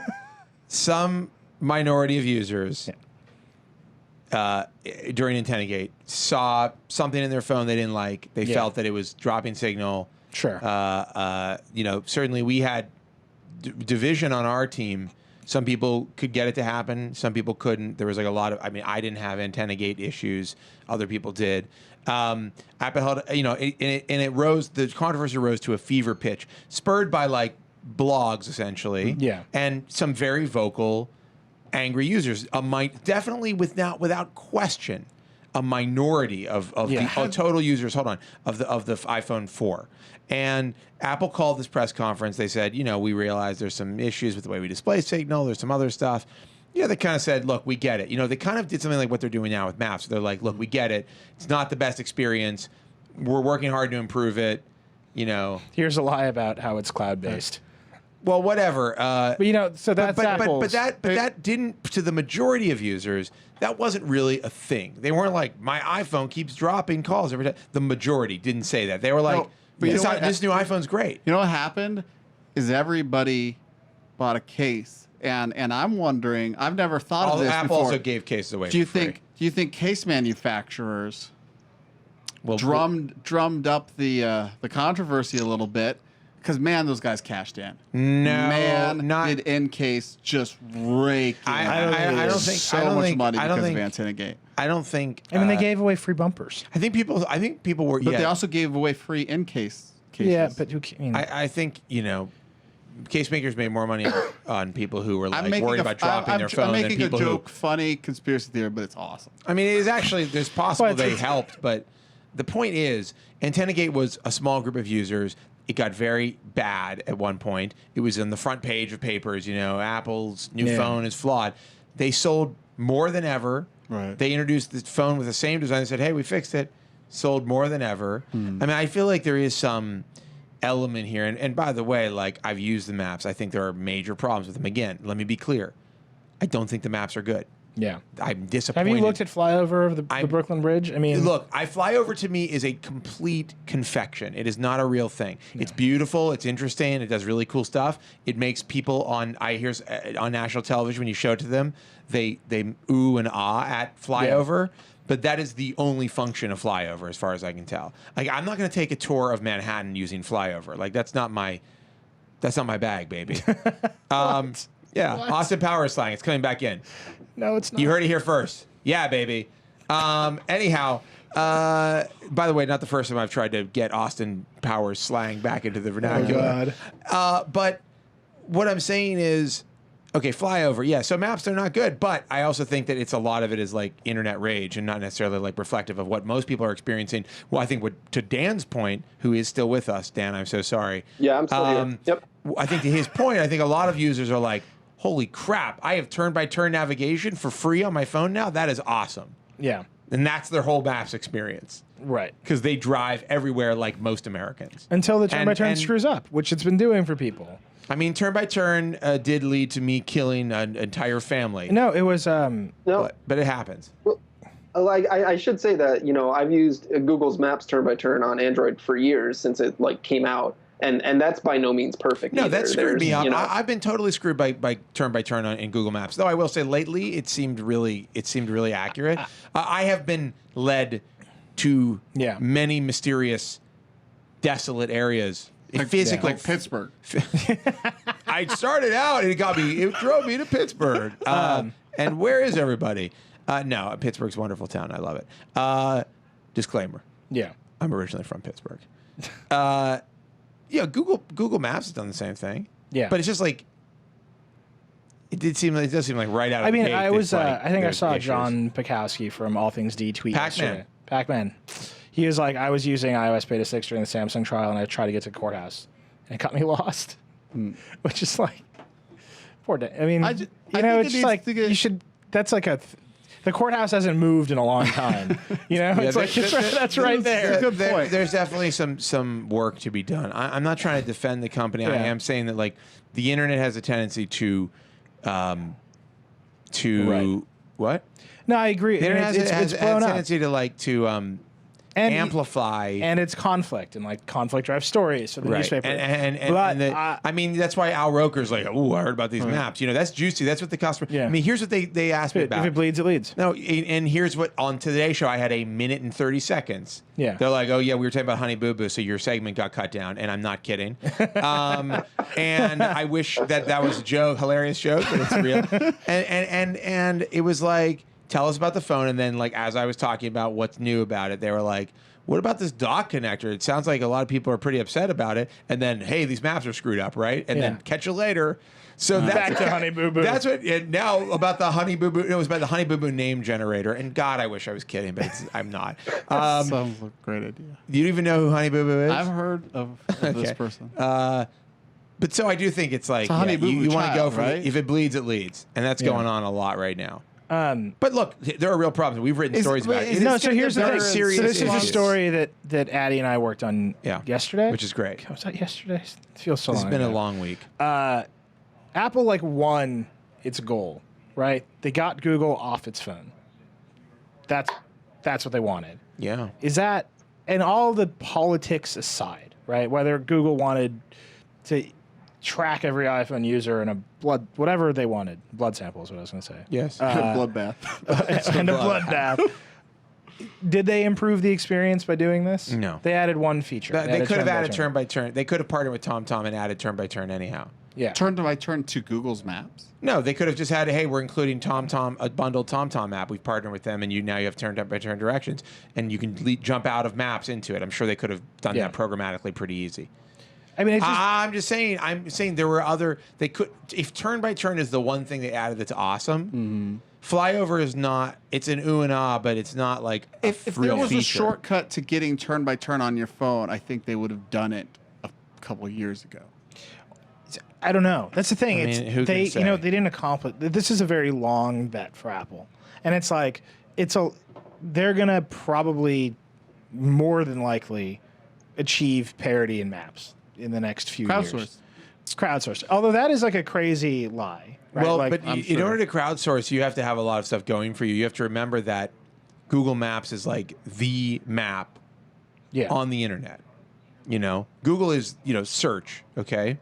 Some minority of users during Antenna Gate saw something in their phone they didn't like. They felt that it was dropping signal. Sure. Certainly we had division on our team. Some people could get it to happen. Some people couldn't. There was like a lot of. I mean, I didn't have Antenna Gate issues. Other people did. Apple held, it rose. The controversy rose to a fever pitch, spurred by like blogs essentially. Yeah. And some very vocal, angry users. Definitely without question, a minority of the total users. Hold on, of the iPhone 4. And Apple called this press conference. They said, we realize there's some issues with the way we display signal. There's some other stuff. They kind of said, look, we get it. They kind of did something like what they're doing now with Maps. They're like, look, we get it. It's not the best experience. We're working hard to improve it. Here's a lie about how it's cloud-based. Well, whatever. So that's Apple's. But that didn't, to the majority of users, that wasn't really a thing. They weren't like, my iPhone keeps dropping calls every time. The majority didn't say that. They were like, this new iPhone's great. You know what happened? Is everybody bought a case. And I'm wondering, I've never thought of this Apple before. also gave cases away. Do you think case manufacturers drummed up the controversy a little bit? Because man, those guys cashed in. Did in-case just rake in. I don't think so much money because of Antenna Gate. I don't think. They gave away free bumpers. I think people were. But they also gave away free in-case cases. Yeah, but I think case makers made more money on people who were like worried about dropping their phone than people who. I'm making a joke, funny conspiracy theory, but it's awesome. I mean, it is actually. There's possible they helped, but the point is, Antenna Gate was a small group of users. It got very bad at one point. It was on the front page of papers. Apple's new phone is flawed. They sold more than ever. Right. They introduced the phone with the same design. They said, "Hey, we fixed it." Sold more than ever. I mean, I feel like there is some element here. And by the way, like I've used the Maps. I think there are major problems with them. Again, let me be clear. I don't think the Maps are good. Yeah. I'm disappointed. Have you looked at Flyover of the Brooklyn Bridge? I mean, look, Flyover to me is a complete confection. It is not a real thing. No. It's beautiful. It's interesting. It does really cool stuff. It makes people on national television, when you show it to them, they ooh and ah at Flyover. Yeah. But that is the only function of Flyover, as far as I can tell. Like, I'm not going to take a tour of Manhattan using Flyover. Like, that's not my bag, baby. Yeah, what? Austin Powers slang. It's coming back in. No, it's not. You heard it here first. Yeah, baby. Anyhow, by the way, not the first time I've tried to get Austin Powers slang back into the vernacular. Oh, God. But what I'm saying is, okay, Flyover, yeah. So Maps, they're not good, but I also think that a lot of it is like internet rage and not necessarily like reflective of what most people are experiencing. Well, I think to Dan's point, who is still with us, Dan, I'm so sorry. Yeah, I'm still here. Yep. I think to his point, I think a lot of users are like, holy crap, I have turn-by-turn navigation for free on my phone now? That is awesome. Yeah. And that's their whole Maps experience. Right. Because they drive everywhere like most Americans. Until the turn-by-turn screws up, which it's been doing for people. I mean, turn-by-turn did lead to me killing an entire family. No, it was... No. But it happens. Well, I should say that, I've used Google's Maps turn-by-turn on Android for years since it, came out. And that's by no means perfect. No, either. that screwed me up. You know, I've been totally screwed by turn in Google Maps. Though I will say lately it seemed really accurate. I have been led to many mysterious, desolate areas. Physically, like Pittsburgh. I started out and it drove me to Pittsburgh. And where is everybody? No, Pittsburgh's a wonderful town. I love it. Disclaimer. Yeah. I'm originally from Pittsburgh. Yeah, Google Maps has done the same thing. Yeah, but it's just like it does seem like right out of the gate. I think I saw John Pikowski from All Things D tweet yesterday. Pac-Man. He was like, I was using iOS Beta 6 during the Samsung trial, and I tried to get to the courthouse, and it got me lost. Which is like, poor day. I mean, it's just like you should. That's like the courthouse hasn't moved in a long time. It's like that's right there. Good point. There's definitely some work to be done. I'm not trying to defend the company. I am saying that the internet has a tendency to what? No, I agree. The internet has a tendency to amplify, and it's conflict, and conflict drives stories for the newspaper. I mean, that's why Al Roker's like, oh, I heard about these maps. That's juicy. That's what the customer. Yeah. I mean, here's what they asked me about. If it bleeds, it leads. No, and here's what on Today's show I had 1 minute and 30 seconds. Yeah, they're like, oh yeah, we were talking about Honey Boo Boo, so your segment got cut down, and I'm not kidding. And I wish that was a joke, hilarious joke, but it's real. And it was like, tell us about the phone, and then as I was talking about what's new about it, they were like, what about this dock connector? It sounds like a lot of people are pretty upset about it. And then, hey, these maps are screwed up, right? And then catch you later. So back to Honey Boo Boo. That's what. And now about the Honey Boo Boo. It was about the Honey Boo Boo name generator. And God, I wish I was kidding, but I'm not. Sounds like a great idea. You don't even know who Honey Boo Boo is? I've heard of this person. But so I do think it's like you want to go for if it bleeds, it leads, and that's going on a lot right now. But look, there are real problems. We've written stories about it. So here's the thing. So this is a issues. story that Addie and I worked on yesterday. Which is great. Was that yesterday? It feels so long. It's been a long week. Apple won its goal, right? They got Google off its phone. That's what they wanted. Yeah. Is that, and all the politics aside, right? Whether Google wanted to track every iPhone user in a whatever they wanted. Blood sample is what I was going to say. Yes. Bloodbath. And a bloodbath. Did they improve the experience by doing this? No. They added one feature. They could have added turn by turn. They could have partnered with TomTom and added turn by turn anyhow. Yeah. Turn by turn to Google's Maps? No, they could have just had, hey, we're including TomTom, a bundled TomTom app. We've partnered with them, and now you have turn by turn directions, and you can jump out of Maps into it. I'm sure they could have done that programmatically pretty easy. I mean, I'm saying there were other. They could, if turn by turn is the one thing they added that's awesome. Flyover is not. It's an ooh and ah, but it's not like if real there was feature. a shortcut to getting turn by turn on your phone, I think they would have done it a couple of years ago. I don't know. That's the thing. I mean, who can say? They didn't accomplish. This is a very long bet for Apple, and it's like they're gonna probably more than likely achieve parity in Maps in the next few years. Crowdsourced. Although that is a crazy lie. Right? Well, but in order to crowdsource, you have to have a lot of stuff going for you. You have to remember that Google Maps is the map on the internet. Google is, search, okay?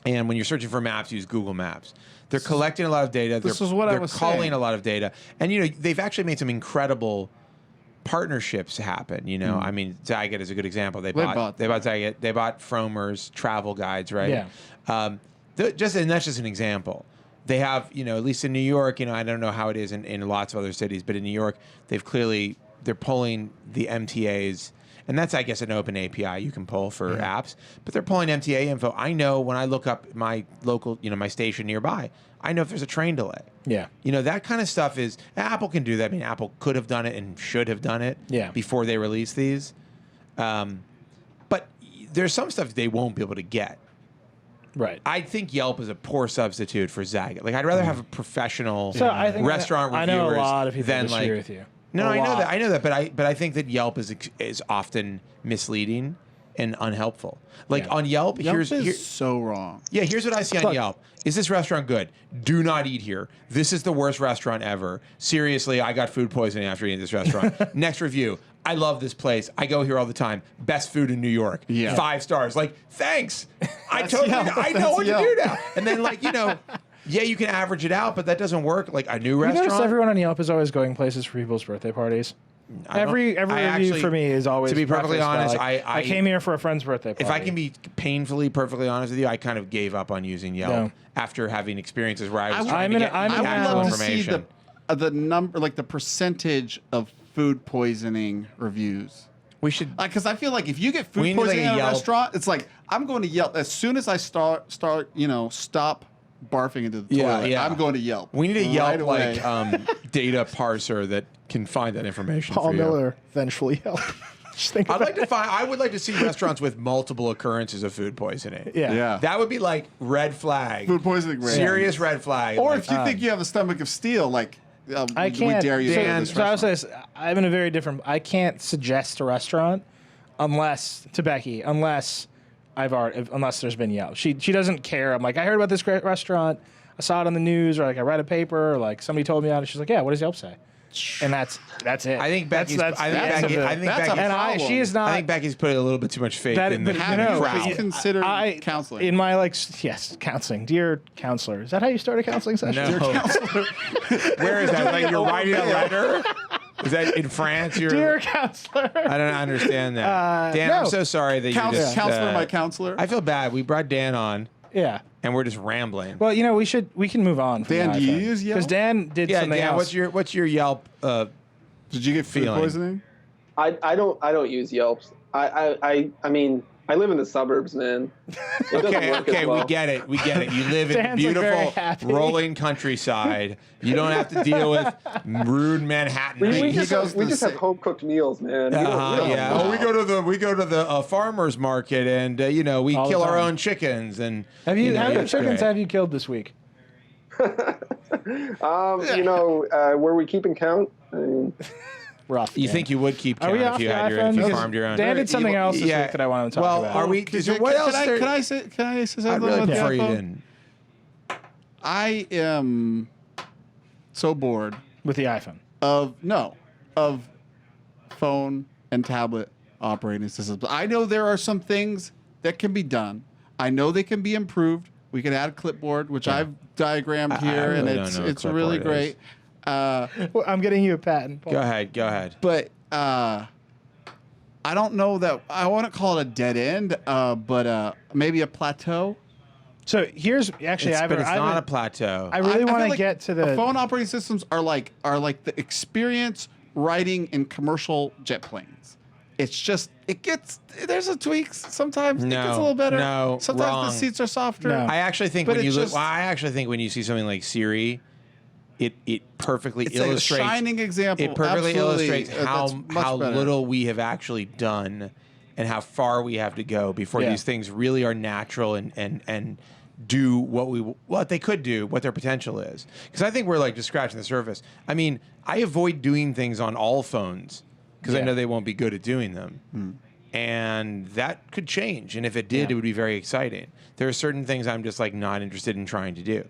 And when you're searching for maps, use Google Maps. They're collecting a lot of data. They're calling a lot of data. And, they've actually made some incredible partnerships happen. I mean, Zagat is a good example. They bought Zagat. They bought Frommer's travel guides, right? Yeah. And that's just an example. They have, at least in New York, I don't know how it is in lots of other cities, but in New York, they're pulling the MTAs, and that's, I guess, an open API you can pull for apps, but they're pulling MTA info. I know when I look up my local, my station nearby, I know if there's a train delay. Yeah. That kind of stuff is, Apple can do that. I mean, Apple could have done it and should have done it before they release these. But there's some stuff they won't be able to get. Right. I think Yelp is a poor substitute for Zagat. I'd rather have a professional restaurant reviewers I know a lot of people than disagree with you. No, I know that, but I think that Yelp is often misleading and unhelpful. Like on Yelp, Yelp is so wrong. Yeah, here's what I see on Yelp. Is this restaurant good? Do not eat here. This is the worst restaurant ever. Seriously, I got food poisoning after eating this restaurant. Next review. I love this place. I go here all the time. Best food in New York. Yeah. 5 stars. Like, thanks. I know what to do now. And then, like, yeah, you can average it out, but that doesn't work. Like a new restaurant. Notice everyone on Yelp is always going places for people's birthday parties. Every review for me is always. To be perfectly honest, I came here for a friend's birthday party. If I can be painfully perfectly honest with you, I kind of gave up on using Yelp after having experiences where I was trying to get I would love to see information. the number, like the percentage of food poisoning reviews. We should, because I feel like if you get food poisoning at a restaurant, it's like I'm going to Yelp as soon as I start stop barfing into the toilet. Yeah. I'm going to Yelp. We need a Yelp data parser that can find that information. Paul Miller eventually Yelp. I would like to see restaurants with multiple occurrences of food poisoning. Yeah. That would be like red flag. Food poisoning rate. Serious red flag. Or if you think you have a stomach of steel, like I can't. We dare you. I'm in a very different. I can't suggest a restaurant unless there's been Yelp. She doesn't care. I'm like, I heard about this great restaurant. I saw it on the news, or like I read a paper, or like somebody told me about it. She's like, yeah, what does Yelp say? And that's it. I think Becky's. She is not. I think Becky's put a little bit too much faith in the crowd. Consider counseling. In my counseling, dear counselor. Is that how you start a counseling session? No. Dear counselor. Where is that? Like you're writing a letter? Is that in France? Dear counselor. I don't understand that. Dan, I'm so sorry that you just... Counselor, my counselor. I feel bad. We brought Dan on. Yeah. And we're just rambling. Well, we can move on. From Dan, do you use Yelp? Because Dan did something else. What's your Yelp? Did you get food poisoning? I don't use Yelp. I mean, I live in the suburbs, man. Okay, we get it. You live in the beautiful rolling countryside. You don't have to deal with rude Manhattan. We just have home cooked meals, man. We go to the farmers market, and we kill our own chickens. And how many chickens have you killed this week? Were we keeping count? I mean, rough. You think you would keep count if you farmed your own? Dan did something else this week that I want to talk about. Are we? What else? Can I say something? I'd really prefer you didn't. I am so bored with the iPhone of phone and tablet operating systems. I know there are some things that can be done. I know they can be improved. We can add a clipboard, which I've diagrammed here, and it's really great. I'm getting you a patent, Paul. Go ahead. But I don't know that I want to call it a dead end, but maybe a plateau. So here's actually, it's not a plateau. I really want to get to the phone operating systems are like the experience riding in commercial jet planes. It's just there's a tweaks sometimes. It gets a little better. No, sometimes wrong. the seats are softer. No. I actually think when you see something like Siri, it perfectly illustrates. It's a shining example. It perfectly illustrates how better. little we have actually done, and how far we have to go before these things really are natural and do what they could do, what their potential is. Because I think we're like just scratching the surface. I mean, I avoid doing things on all phones because I know they won't be good at doing them. And that could change. And if it did, it would be very exciting. There are certain things I'm just like not interested in trying to do,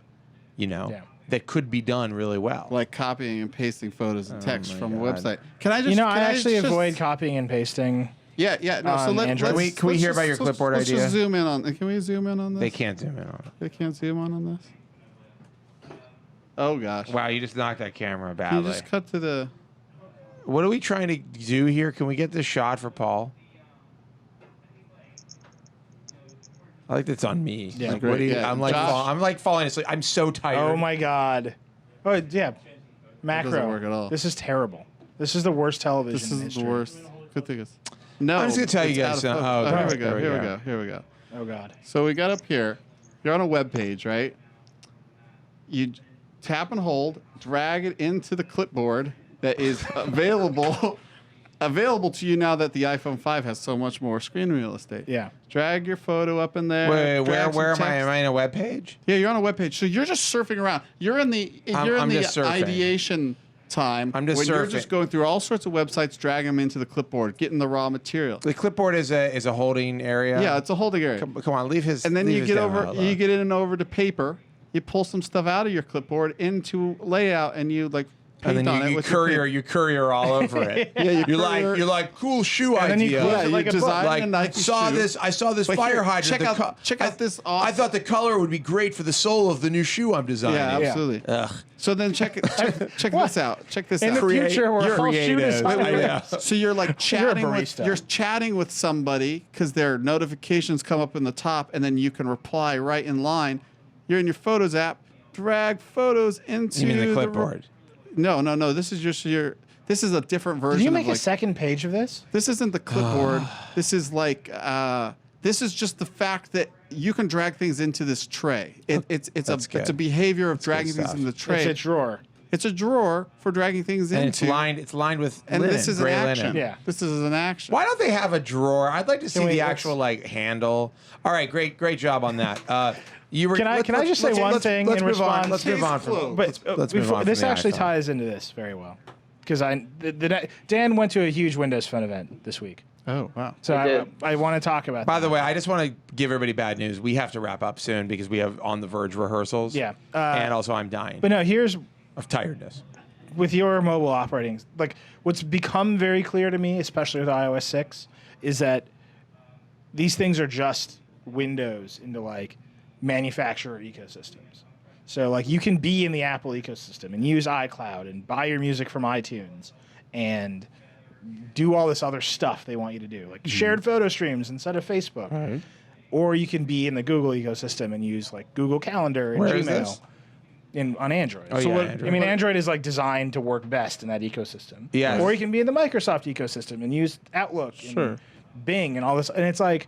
that could be done really well. Like copying and pasting photos and text from a website. Can I just... I actually avoid copying and pasting. Yeah. No, so can we hear about your clipboard idea? Let's just zoom in on... Can we zoom in on this? They can't zoom in on it. They can't zoom on this? Oh, gosh. Wow, you just knocked that camera badly. Can you just cut to the... What are we trying to do here? Can we get this shot for Paul? I like that's on me. Yeah, I'm like falling asleep. I'm so tired. Oh my god. Oh yeah. Macro. It doesn't work at all. This is terrible. This is the worst television. This is in history. the worst. Good thing it's... No. I'm just gonna tell you guys. Here we go. Oh god. So we got up here. You're on a web page, right? You tap and hold, drag it into the clipboard that is available to you now that the iPhone 5 has so much more screen real estate. Yeah. Drag your photo up in there. Wait, where am I? Am I in a web page? Yeah, you're on a web page. So you're just surfing around. You're in the ideation time I'm just when you're surfing. just going through all sorts of websites, dragging them into the clipboard, getting the raw material. The clipboard is a holding area. Yeah, it's a holding area. Come on, leave his. And then leave you his get demo over, alone. you get in and over to paper. You pull some stuff out of your clipboard into layout, and you like paint and then on it you with your courier, paint. you courier all over it. Yeah, you you're like cool shoe And then you idea. close Yeah, it you like a book. design Like a Nike saw shoe. this, I saw this But fire here, hydrant. check out this I awesome. thought the color would be great for the sole of the new shoe I'm designing. Yeah, absolutely. Ugh. So then check this out. Check this In out. the future, we're all shoe creative. designers. So you're like chatting with barista. you're chatting with somebody because their notifications come up in the top, and then you can reply right in line. You're in your Photos app. Drag photos into You mean the clipboard? No. This is just your. This is a different version. Did you make of like, a second page of this? This isn't the clipboard. This is like. This is just the fact that you can drag things into this tray. It's good. a behavior of dragging things stuff. into the tray. It's a drawer. It's a drawer for dragging things And into. it's lined with And linen, this is an gray action. linen. Yeah. This is an action. Why don't they have a drawer? I'd like to see wait, the let's- actual like handle. All right, great job on that. You were. Can I just say one thing in move on. response? Let's move on from. Close. But let's move on. this from the actually iPhone. ties into this very well, because Dan went to a huge Windows Phone event this week, Oh, wow. so I did. I want to talk about. By that. the way, I just want to give everybody bad news. We have to wrap up soon because we have on the Verge rehearsals. Yeah. And also, I'm dying But no, here's of tiredness. with your mobile operating, like what's become very clear to me, especially with iOS 6, is that these things are just windows into like manufacturer ecosystems. So like you can be in the Apple ecosystem and use iCloud and buy your music from iTunes and do all this other stuff they want you to do, like shared photo streams instead of Facebook. Right. Or you can be in the Google ecosystem and use like Google Calendar and Where is Gmail. this? On Android. Oh, yeah, what, Android. I mean, Android is like designed to work best in that ecosystem. Yes. Or you can be in the Microsoft ecosystem and use Outlook and Bing and all this. And it's like,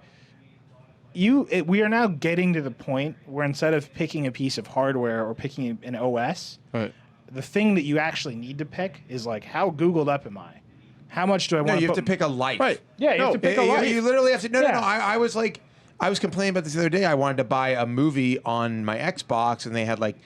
we are now getting to the point where instead of picking a piece of hardware or picking an OS, Right. the thing that you actually need to pick is like, how Googled up am I? How much do I No, want you to have to pick a life. Right. Yeah, you have to pick a life. You literally have to. No. Yeah. I was like, I was complaining about this the other day. I wanted to buy a movie on my Xbox, and they had like,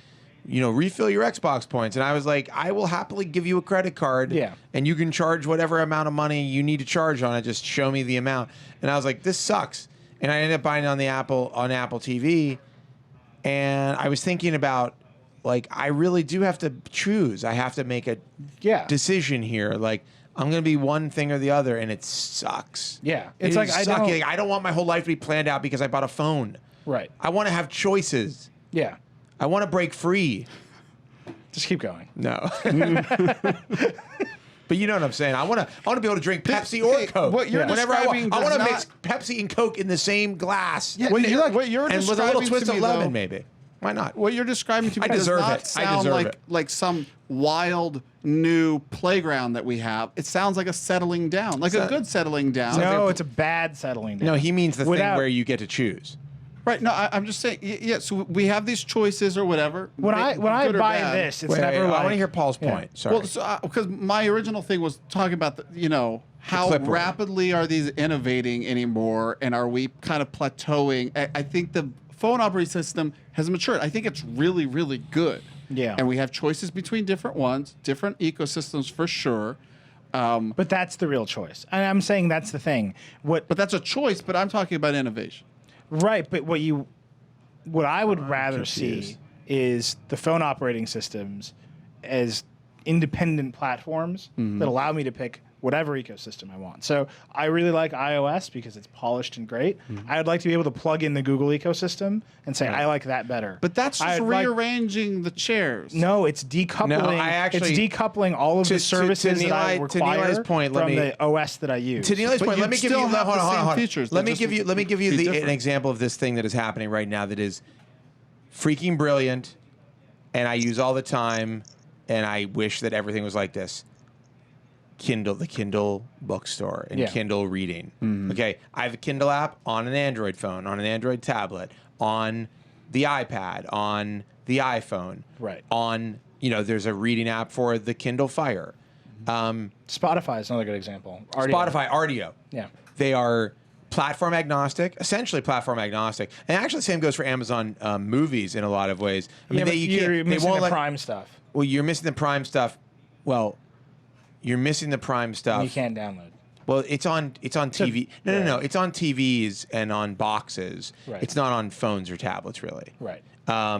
refill your Xbox points, and I was like, I will happily give you a credit card. Yeah. And you can charge whatever amount of money you need to charge on it. Just show me the amount. And I was like, this sucks. And I ended up buying it on Apple TV, and I was thinking about, like, I really do have to choose. I have to make a decision here. Like, I'm going to be one thing or the other, and it sucks. Yeah. It's It's like, I don't- I don't want my whole life to be planned out because I bought a phone. Right. I want to have choices. Yeah. I want to break free. Just keep going. No. But you know what I'm saying. I want to be able to drink Pepsi or Coke. what you're whenever I want. describing I want to does mix Pepsi and Coke in the same glass. Yeah, and what you're with a describing little to twist me, of lemon, though- maybe. Why not? What you're describing to me I does deserve not it. I sound deserve it. like some wild new playground that we have. It sounds like a settling down, like a good settling down. No, it's a bad settling down. No, he means the thing Without- where you get to choose. Right. No, I'm just saying. Yeah. So we have these choices or whatever. When I good or buy bad. this, it's Wait, never I like. want to hear Paul's point. Sorry. Well, so, because my original thing was talking about how clipboard. rapidly are these innovating anymore, and are we kind of plateauing? I think the phone operating system has matured. I think it's really, really good. Yeah. And we have choices between different ones, different ecosystems for sure. But that's the real choice. And I'm saying that's the thing. But that's a choice. But I'm talking about innovation. Right, but what I would rather confused. see is the phone operating systems as independent platforms that allow me to pick whatever ecosystem I want. So I really like iOS because it's polished and great. I would like to be able to plug in the Google ecosystem and say I like that better. But that's just I'd like- rearranging the chairs. No, it's decoupling. No, I actually- it's decoupling all of To- the to services that I Nilay- to require Nilay's point, let from me- the OS that I use. To Nilay's But point, let you'd me give you still have hold the on, same hold on. features. Let They're me give you be an different. example of this thing that is happening right now that is freaking brilliant, and I use all the time, and I wish that everything was like this. The Kindle bookstore and Yeah. Kindle reading. Okay, I have a Kindle app on an Android phone, on an Android tablet, on the iPad, on the iPhone. Right. On, there's a reading app for the Kindle Fire. Spotify is another good example. Audio. Spotify, Audio. Yeah. They are platform agnostic, essentially platform agnostic. And actually the same goes for Amazon movies in a lot of ways. I mean, You're missing won't the let, Prime stuff. Well, you're missing the Prime stuff. Well, you're missing the Prime stuff. You can't download. Well, it's on TV. No. It's on TVs and on boxes. Right. It's not on phones or tablets, really. Right.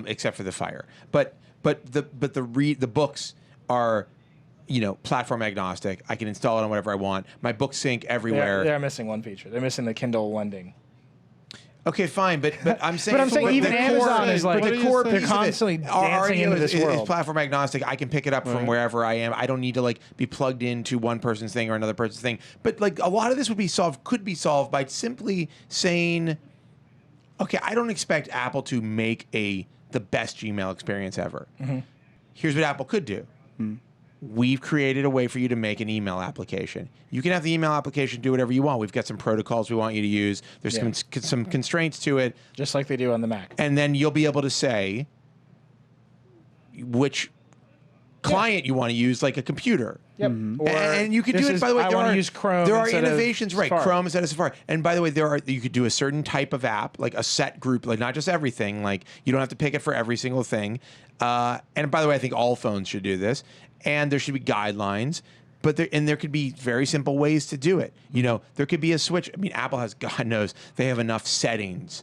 Except for the Fire. But the books are, platform agnostic. I can install it on whatever I want. My books sync everywhere. They're missing one feature. They're missing the Kindle lending. Okay, fine, but I'm saying. But I'm saying even Amazon is like the core they're constantly dancing into this world. Is platform agnostic. I can pick it up from wherever I am. I don't need to be plugged into one person's thing or another person's thing. But a lot of this could be solved by simply saying, okay, I don't expect Apple to make the best Gmail experience ever. Mm-hmm. Here's what Apple could do. Mm-hmm. We've created a way for you to make an email application. You can have the email application do whatever you want. We've got some protocols we want you to use. There's some constraints to it. Just like they do on the Mac. And then you'll be able to say which client you want to use, like a computer. Yep. Or and you could do it, by the way, I want to use Chrome. There are innovations, right? Safari. Chrome instead of Safari. And by the way, you could do a certain type of app, like a set group, like not just everything. Like you don't have to pick it for every single thing. And by the way, I think all phones should do this. And there should be guidelines. But there could be very simple ways to do it. There could be a switch. I mean, Apple has, God knows, they have enough settings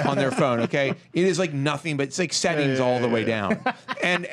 on their phone, okay? It is like nothing, but it's like settings all the way down. And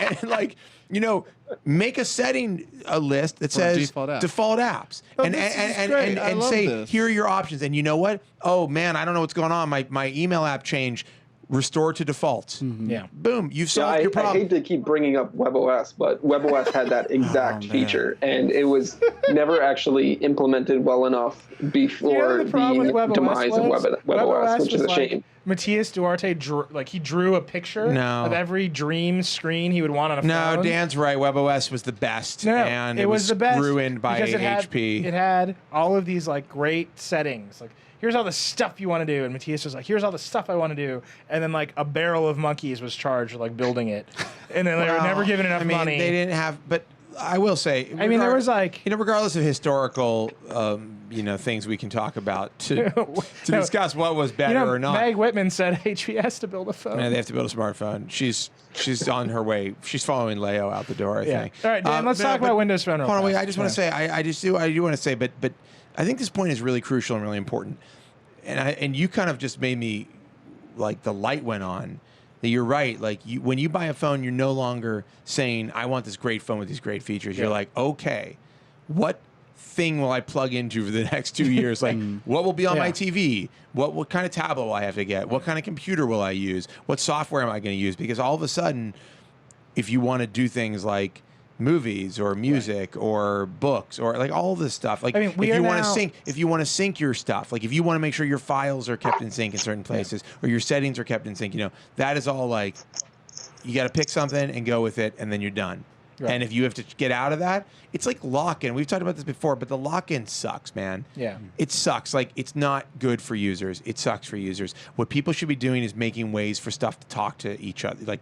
make a list that says default apps. And say, here are your options. And you know what? Oh, man, I don't know what's going on. My email app changed. Restore to defaults. Mm-hmm. Yeah. Boom. You've solved your problem. I hate to keep bringing up WebOS, but WebOS had that exact feature, and it was never actually implemented well enough before the demise of WebOS, which is a shame. Matthias Duarte drew a picture of every dream screen he would want on a phone. No, Dan's right. WebOS was the best, and it was the best ruined by HP. It had all of these great settings, here's all the stuff you want to do, and Matthias was like, here's all the stuff I want to do, and then a barrel of monkeys was charged with building it, and then they were never given enough money. They didn't have, but I will say, there was regardless of historical, things we can talk about to discuss what was better or not. Meg Whitman said HP has to build a phone. Yeah, they have to build a smartphone. She's on her way. She's following Leo out the door, I think. All right, Dan, let's talk about Windows Phone. Hold on, wait. I just want to say, I do want to say, but I think this point is really crucial and really important. And you kind of just made me, the light went on. That you're right. When you buy a phone, you're no longer saying, I want this great phone with these great features. You're like, okay, what thing will I plug into for the next 2 years? What will be on my TV? What kind of tablet will I have to get? What kind of computer will I use? What software am I going to use? Because all of a sudden, if you want to do things like movies or music or books or all this stuff, if you want to sync your stuff, if you want to make sure your files are kept in sync in certain places or your settings are kept in sync, that is all you got to pick something and go with it, and then you're done. Right. And if you have to get out of that, it's like lock-in. We've talked about this before, but the lock-in sucks, man. Yeah. It sucks. It's not good for users. It sucks for users. What people should be doing is making ways for stuff to talk to each other.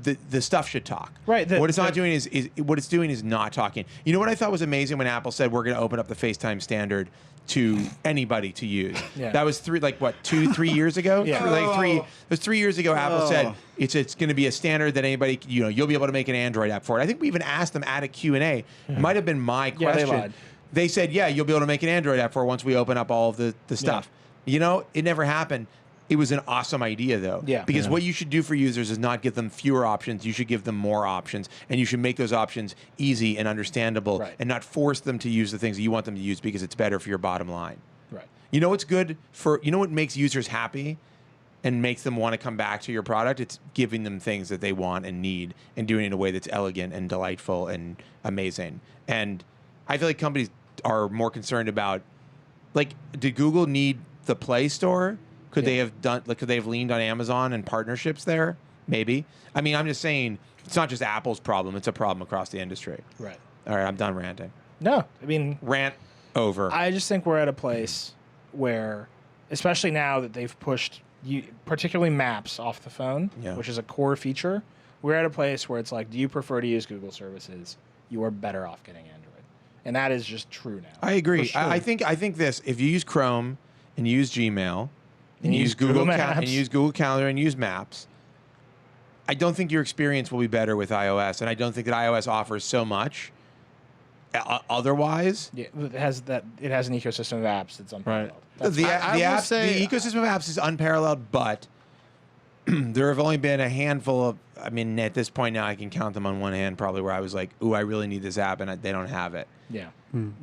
The stuff should talk. Right. What it's not doing is not talking. You know what I thought was amazing when Apple said we're going to open up the FaceTime standard to anybody to use. Yeah. That was 2-3 years ago. Yeah. It was 3 years ago. Apple said it's going to be a standard that anybody you'll be able to make an Android app for it. I think we even asked them at a Q&A. Might have been my question. They lied. They said, you'll be able to make an Android app for it once we open up all of the stuff. Yeah. It never happened. It was an awesome idea, though. Yeah. Because what you should do for users is not give them fewer options. You should give them more options. And you should make those options easy and understandable and not force them to use the things that you want them to use because it's better for your bottom line. Right. You know what's good what makes users happy and makes them want to come back to your product? It's giving them things that they want and need and doing it in a way that's elegant and delightful and amazing. And I feel like companies are more concerned about, did Google need the Play Store? Could they have done? Could they have leaned on Amazon and partnerships there? Maybe. I mean, I'm just saying it's not just Apple's problem; it's a problem across the industry. Right. All right, I'm done ranting. No, I mean, rant over. I just think we're at a place where, especially now that they've pushed, particularly Maps off the phone, which is a core feature, we're at a place where it's do you prefer to use Google services? You are better off getting Android, and that is just true now. I agree. Sure. I think this: if you use Chrome and you use Gmail. And use Google Maps. And use Google Calendar and use Maps, I don't think your experience will be better with iOS. And I don't think that iOS offers so much otherwise, yeah, it has an ecosystem of apps that's unparalleled. Right. the ecosystem of apps is unparalleled, but there have only been a handful of. I mean, at this point now, I can count them on one hand, probably, where I was like, "Ooh, I really need this app," and they don't have it. Yeah.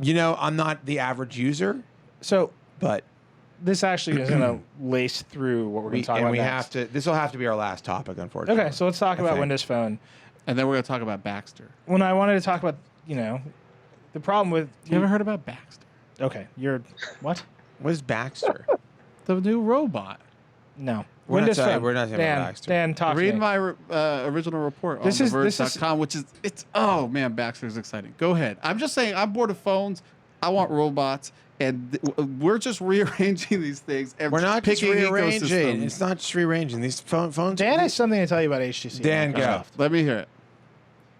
You know, I'm not the average user, but this actually is going to lace through what we're going to talk about. We next. have to. This will have to be our last topic, unfortunately. Okay, so let's talk about Windows Phone. And then we're going to talk about Baxter. When I wanted to talk about, the problem with... You ever heard about Baxter? Okay, what? What is Baxter? The new robot. No. We're Windows not Phone. We're not talking about Baxter. Dan, talk Read to me. my original report on Verge.com, which is, oh man, Baxter is exciting. Go ahead. I'm just saying, I'm bored of phones. I want robots. And we're just rearranging these things. And We're not just picking rearranging. ecosystems. It's not just rearranging. These phones. Dan has something to tell you about HTC. Dan, go. Let me hear it.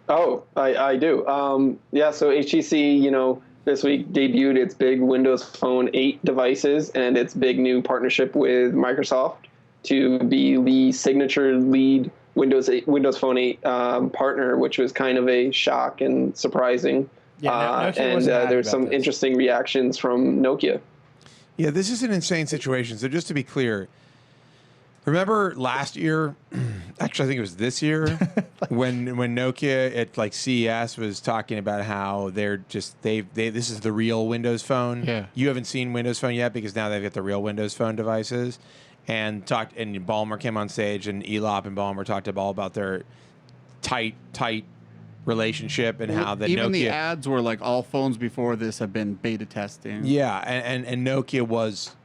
Oh, I do. So HTC, this week debuted its big Windows Phone 8 devices and its big new partnership with Microsoft to be the signature lead Windows Phone 8 partner, which was kind of a shock and surprising. Yeah, there's some interesting reactions from Nokia. Yeah, this is an insane situation. So just to be clear, remember last year, actually I think it was this year, when Nokia at CES was talking about how this is the real Windows Phone. Yeah. You haven't seen Windows Phone yet because now they've got the real Windows Phone devices. And Ballmer came on stage, and Elop and Ballmer talked all about their tight relationship and how even Nokia, the ads were like all phones before this have been beta testing. Yeah, and Nokia was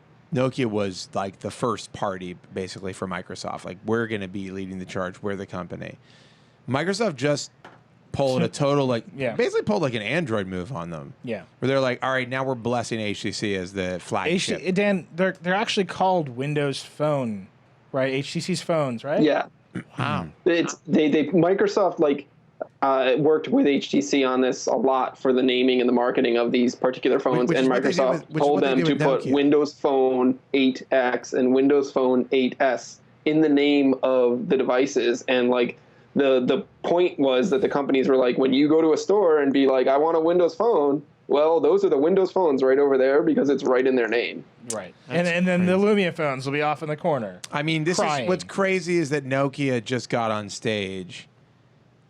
like the first party basically for Microsoft. Like, we're going to be leading the charge. We're the company. Microsoft just pulled a total basically pulled like an Android move on them. Yeah, where they're like, all right, now we're blessing HTC as the flagship. Dan, they're actually called Windows Phone, right? HTC's phones, right? Yeah. Wow. Microsoft worked with HTC on this a lot for the naming and the marketing of these particular phones, and Microsoft told them to put Windows Phone 8X and Windows Phone 8S in the name of the devices. And the point was that the companies were like, when you go to a store and be like, I want a Windows Phone, well, those are the Windows phones right over there because it's right in their name. Right. And then the Lumia phones will be off in the corner. I mean, what's crazy is that Nokia just got on stage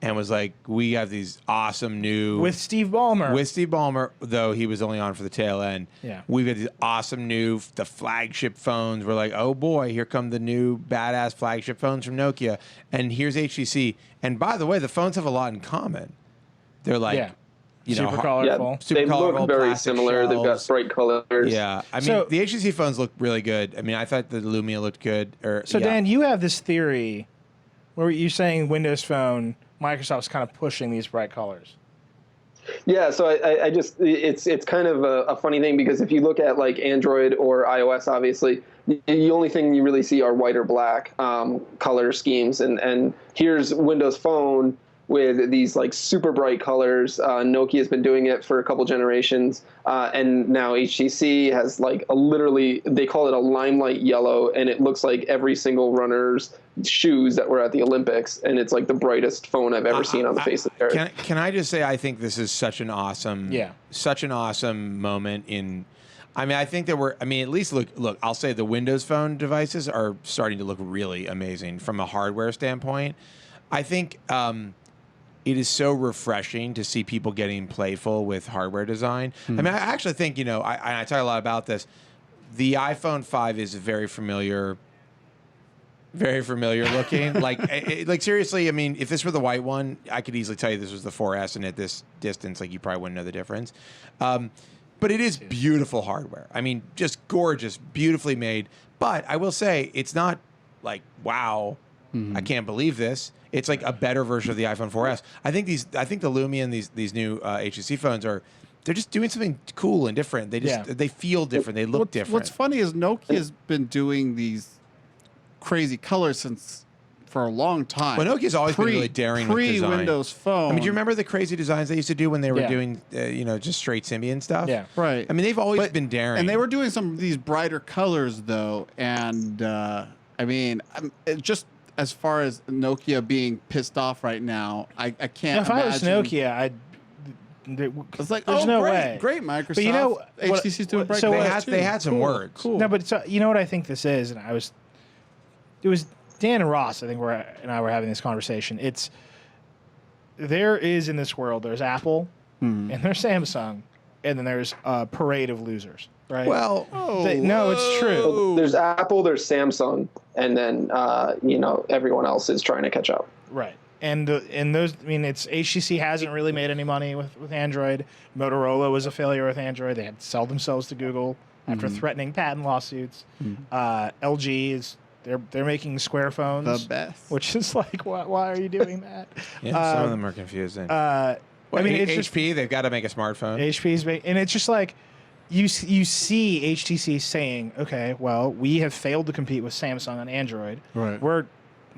and was like, we have these awesome new... With Steve Ballmer, though he was only on for the tail end. Yeah. We've got these awesome the flagship phones. We're like, oh boy, here come the new badass flagship phones from Nokia. And here's HTC. And by the way, the phones have a lot in common. They're like... super colorful. They look very similar. Shells. They've got bright colors. Yeah. I mean, the HTC phones look really good. I mean, I thought the Lumia looked good. Dan, you have this theory where you're saying Windows Phone, Microsoft's kind of pushing these bright colors. Yeah, so I just it's kind of a funny thing because if you look at Android or iOS, obviously the only thing you really see are white or black color schemes, and here's Windows Phone with these super bright colors. Nokia's been doing it for a couple generations, and now HTC has literally, they call it a limelight yellow, and it looks like every single runner's shoes that were at the Olympics, and it's the brightest phone I've ever seen on the face of the earth. Can I just say I think this is such an awesome moment in. I mean, I think that at least look. I'll say the Windows Phone devices are starting to look really amazing from a hardware standpoint. I think. It is so refreshing to see people getting playful with hardware design. I mean, I actually think, I talk a lot about this. The iPhone 5 is very familiar looking. Seriously, I mean, if this were the white one, I could easily tell you this was the 4S, and at this distance, you probably wouldn't know the difference. But it is beautiful hardware. I mean, just gorgeous, beautifully made. But I will say, it's not wow, I can't believe this. It's a better version of the iPhone 4S. I think the Lumia and these new HTC phones they're just doing something cool and different. They feel different. They look different. What's funny is Nokia's been doing these crazy colors for a long time. Well, Nokia's always been really daring with design. Pre-Windows Phone. I mean, do you remember the crazy designs they used to do when they were doing just straight Symbian stuff? Yeah, right. I mean, they've always been daring. And they were doing some of these brighter colors though, and just. As far as Nokia being pissed off right now, I can't imagine. If I was Nokia, It's like, there's no great, way. great, Microsoft. But you know, HTC's doing bright so colors they had some Cool, words. Cool. No, but you know what I think this is, and it was Dan and Ross. I think and I were having this conversation. There is in this world. There's Apple, and there's Samsung, and then there's a parade of losers. Right. Well, no, it's true. Well, there's Apple, there's Samsung, and then everyone else is trying to catch up. Right. And those, I mean, it's HTC hasn't really made any money with Android. Motorola was a failure with Android. They had to sell themselves to Google after threatening patent lawsuits. LG is they're making Square phones, The best. which is like, why are you doing that? yeah, some of them are confusing. I mean, it's HP, they've got to make a smartphone. HP's and it's just like you see HTC saying, okay, well, we have failed to compete with Samsung on Android. Right. We're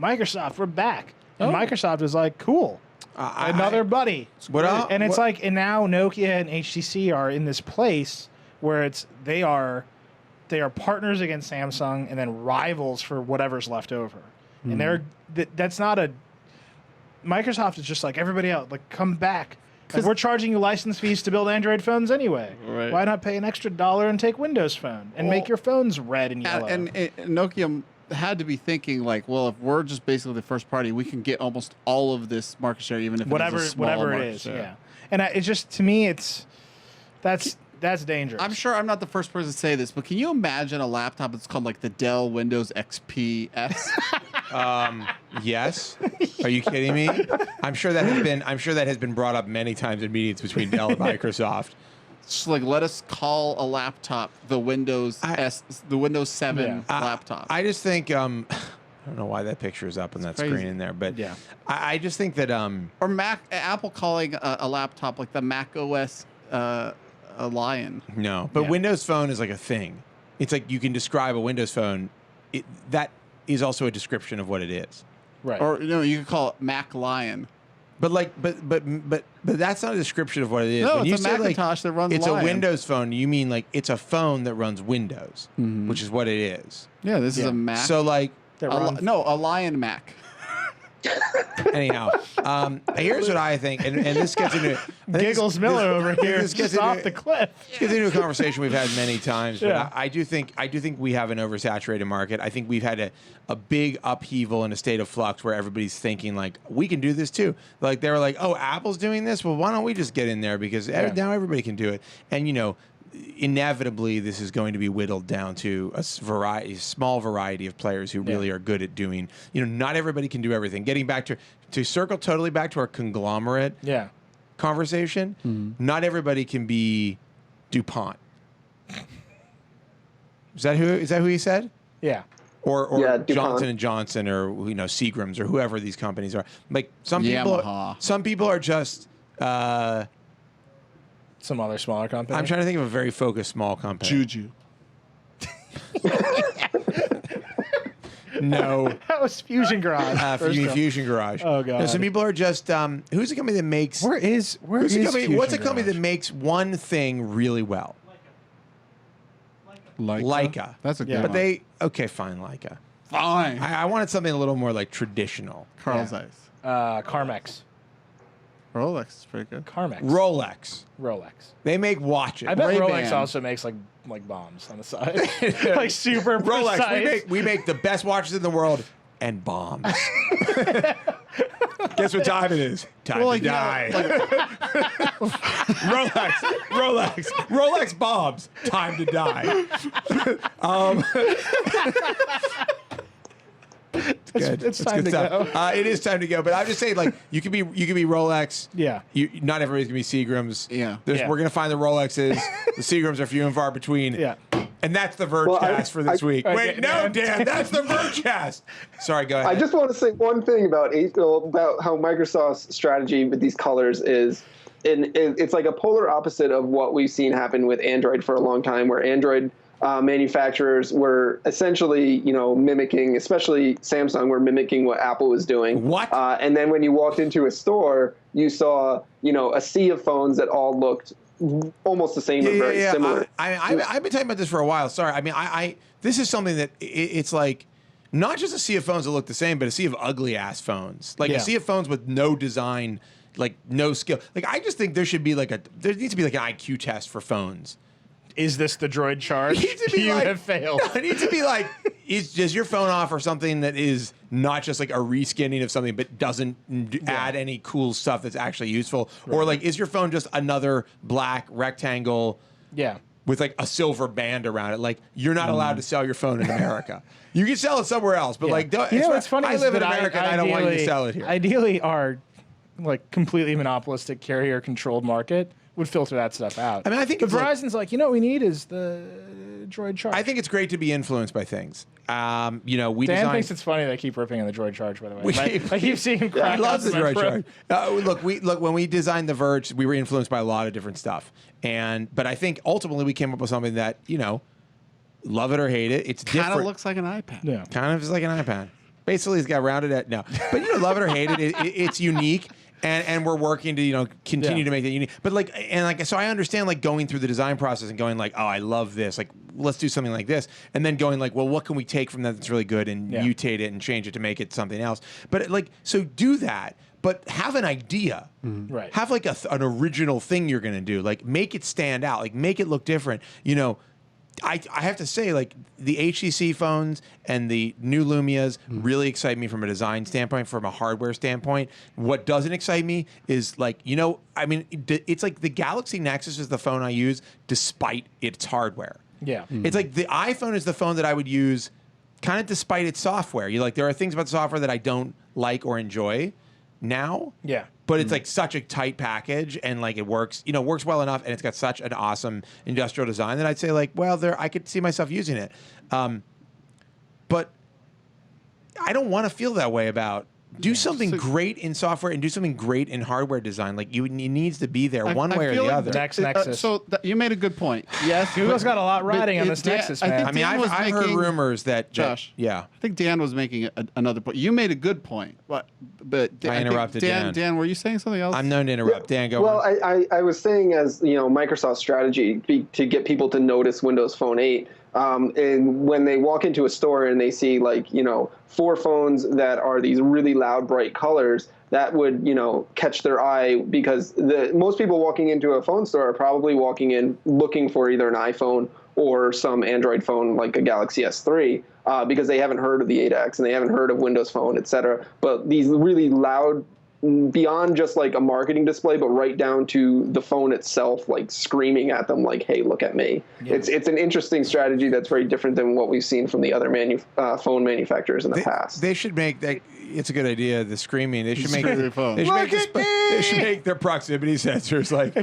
Microsoft. We're back. And Microsoft was like, cool. Another buddy. And it's like, and now Nokia and HTC are in this place where they are partners against Samsung and then rivals for whatever's left over. And that's not Microsoft is just like everybody else, like come back. Like, we're charging you license fees to build Android phones anyway. Right. Why not pay an extra $1 and take Windows Phone and make your phones red and yellow? And Nokia had to be thinking like, well, if we're just basically the first party, we can get almost all of this market share, even if whatever it is a small it market is. share. Yeah. And it's just, to me, that's dangerous. I'm sure I'm not the first person to say this, but can you imagine a laptop that's called like the Dell Windows XP S? Yes. Are you kidding me? I'm sure that has been brought up many times in meetings between Dell and Microsoft. Just like, let us call a laptop the Windows 7 laptop. I just think I don't know why that picture is up on that crazy. screen in there, but Yeah. I just think that or Apple calling a laptop like the Mac OS a Lion. no, but Yeah. Windows Phone is like a thing. It's like you can describe a Windows Phone. That is also a description of what it is. right. Or you could call it Mac Lion. But that's not a description of what it is. No, when it's you a say, Macintosh that runs it's Lion. a Windows phone, you mean like it's a phone that runs Windows, which is what it is. Yeah, this is a Mac. So like a Lion Mac. anyhow, here's what I think, and this gets into Giggles Miller over here this gets just off into- the cliff. Gets into a conversation we've had many times, but Yeah. I do think we have an oversaturated market. I think we've had a big upheaval in a state of flux where everybody's thinking like we can do this too. Like they were like, oh, Apple's doing this. Well, why don't we just get in there because now everybody can do it. And inevitably this is going to be whittled down to a small variety of players who really are good at doing. Not everybody can do everything. Getting back to circle totally back to our conglomerate. Conversation. Not everybody can be DuPont. Is that who he said? Yeah. Or DuPont. Johnson & Johnson or Seagram's or whoever these companies are. Like some people are just Some other smaller company. I'm trying to think of a very focused small company. Juju. No. That was Fusion Garage. Fusion Garage. Oh, God. No, some people are just who's the company that makes Where is what's a company Garage? that makes one thing really well? Leica. That's a good Yeah. one. But okay, fine, Leica. Fine. I wanted something a little more like traditional. Carl Zeiss. Carmex. Rolex is pretty good. Carmex. Rolex. They make watches. I bet Ray-Ban. Rolex also makes like bombs on the side. Like super Rolex. precise. We make the best watches in the world and bombs. Guess what time it is? Time to die. Rolex bombs. Time to die. It's time to go. It is time to go. But I'm just saying, like, you could be Rolex. Yeah. Not everybody's gonna be Seagrams. Yeah. We're gonna find the Rolexes. The Seagrams are few and far between. Yeah. And that's the Vergecast for this week. Wait, no, Dan, that's the Vergecast. Sorry, go ahead. I just want to say one thing about how Microsoft's strategy with these colors is, and it's like a polar opposite of what we've seen happen with Android for a long time, where Android manufacturers were essentially, mimicking, especially Samsung, were mimicking what Apple was doing. What? And then when you walked into a store, you saw, a sea of phones that all looked almost the same or very similar. I've been talking about this for a while. Sorry. I mean, this is something that it's like not just a sea of phones that look the same, but a sea of ugly ass phones. Like a sea of phones with no design like no skill. Like I just think there needs to be like an IQ test for phones. Is this the droid charge? You have failed. No, it needs to be like, does your phone offer something that is not just like a reskinning of something, but doesn't add any cool stuff that's actually useful? Right. Or like, is your phone just another black rectangle? Yeah. With like a silver band around it? Like, you're not allowed to sell your phone in America. You can sell it somewhere else, but like, what's funny I is live in that America and I don't want you to sell it here. Ideally, our like completely monopolistic carrier controlled market would filter that stuff out. I mean, I think Verizon's like, what we need is the droid charge. I think it's great to be influenced by things. Dan thinks it's funny they keep ripping on the droid charge. By the way, I keep seeing him crack. He loves the droid charge. Look, when we designed the Verge, we were influenced by a lot of different stuff, but I think ultimately we came up with something that love it or hate it, it's different. Kind of looks like an iPad. Yeah, kind of is like an iPad. Basically, it's got rounded at but love it or hate it, it's unique. And we're working to continue to make it unique, so I understand like going through the design process and going like, oh, I love this, like let's do something like this, and then going like, well, what can we take from that that's really good and mutate it and change it to make it something else. But so do that, but have an idea, right? Have like an original thing you're gonna do, like make it stand out, like make it look different, I have to say, like, the HTC phones and the new Lumias really excite me from a design standpoint, from a hardware standpoint. What doesn't excite me is, like, it's like the Galaxy Nexus is the phone I use despite its hardware. Yeah. It's like the iPhone is the phone that I would use kind of despite its software. There are things about the software that I don't like or enjoy now. Yeah. But it's like such a tight package, and like it works, works well enough, and it's got such an awesome industrial design that I'd say like, well, I could see myself using it. But I don't want to feel that way about do something great in software and do something great in hardware design. Like it needs to be there one way or the other. Nexus. You made a good point. Yes, Google's got a lot riding on this Nexus, man. I've heard rumors that Josh. I think Dan was making another point. You made a good point, but I interrupted Dan. Dan, were you saying something else? I'm known to interrupt. Dan, go. Well, I was saying as Microsoft's strategy to get people to notice Windows Phone 8. And when they walk into a store and they see 4 phones that are these really loud, bright colors, that would, catch their eye, because most people walking into a phone store are probably walking in looking for either an iPhone or some Android phone like a Galaxy S3, because they haven't heard of the 8X and they haven't heard of Windows Phone, et cetera. But these really loud, beyond just like a marketing display, but right down to the phone itself, like screaming at them, like, "Hey, look at me!" Yeah. It's an interesting strategy that's very different than what we've seen from the other phone manufacturers in the past. They should make that. It's a good idea. The screaming. They should make. They should make their proximity sensors like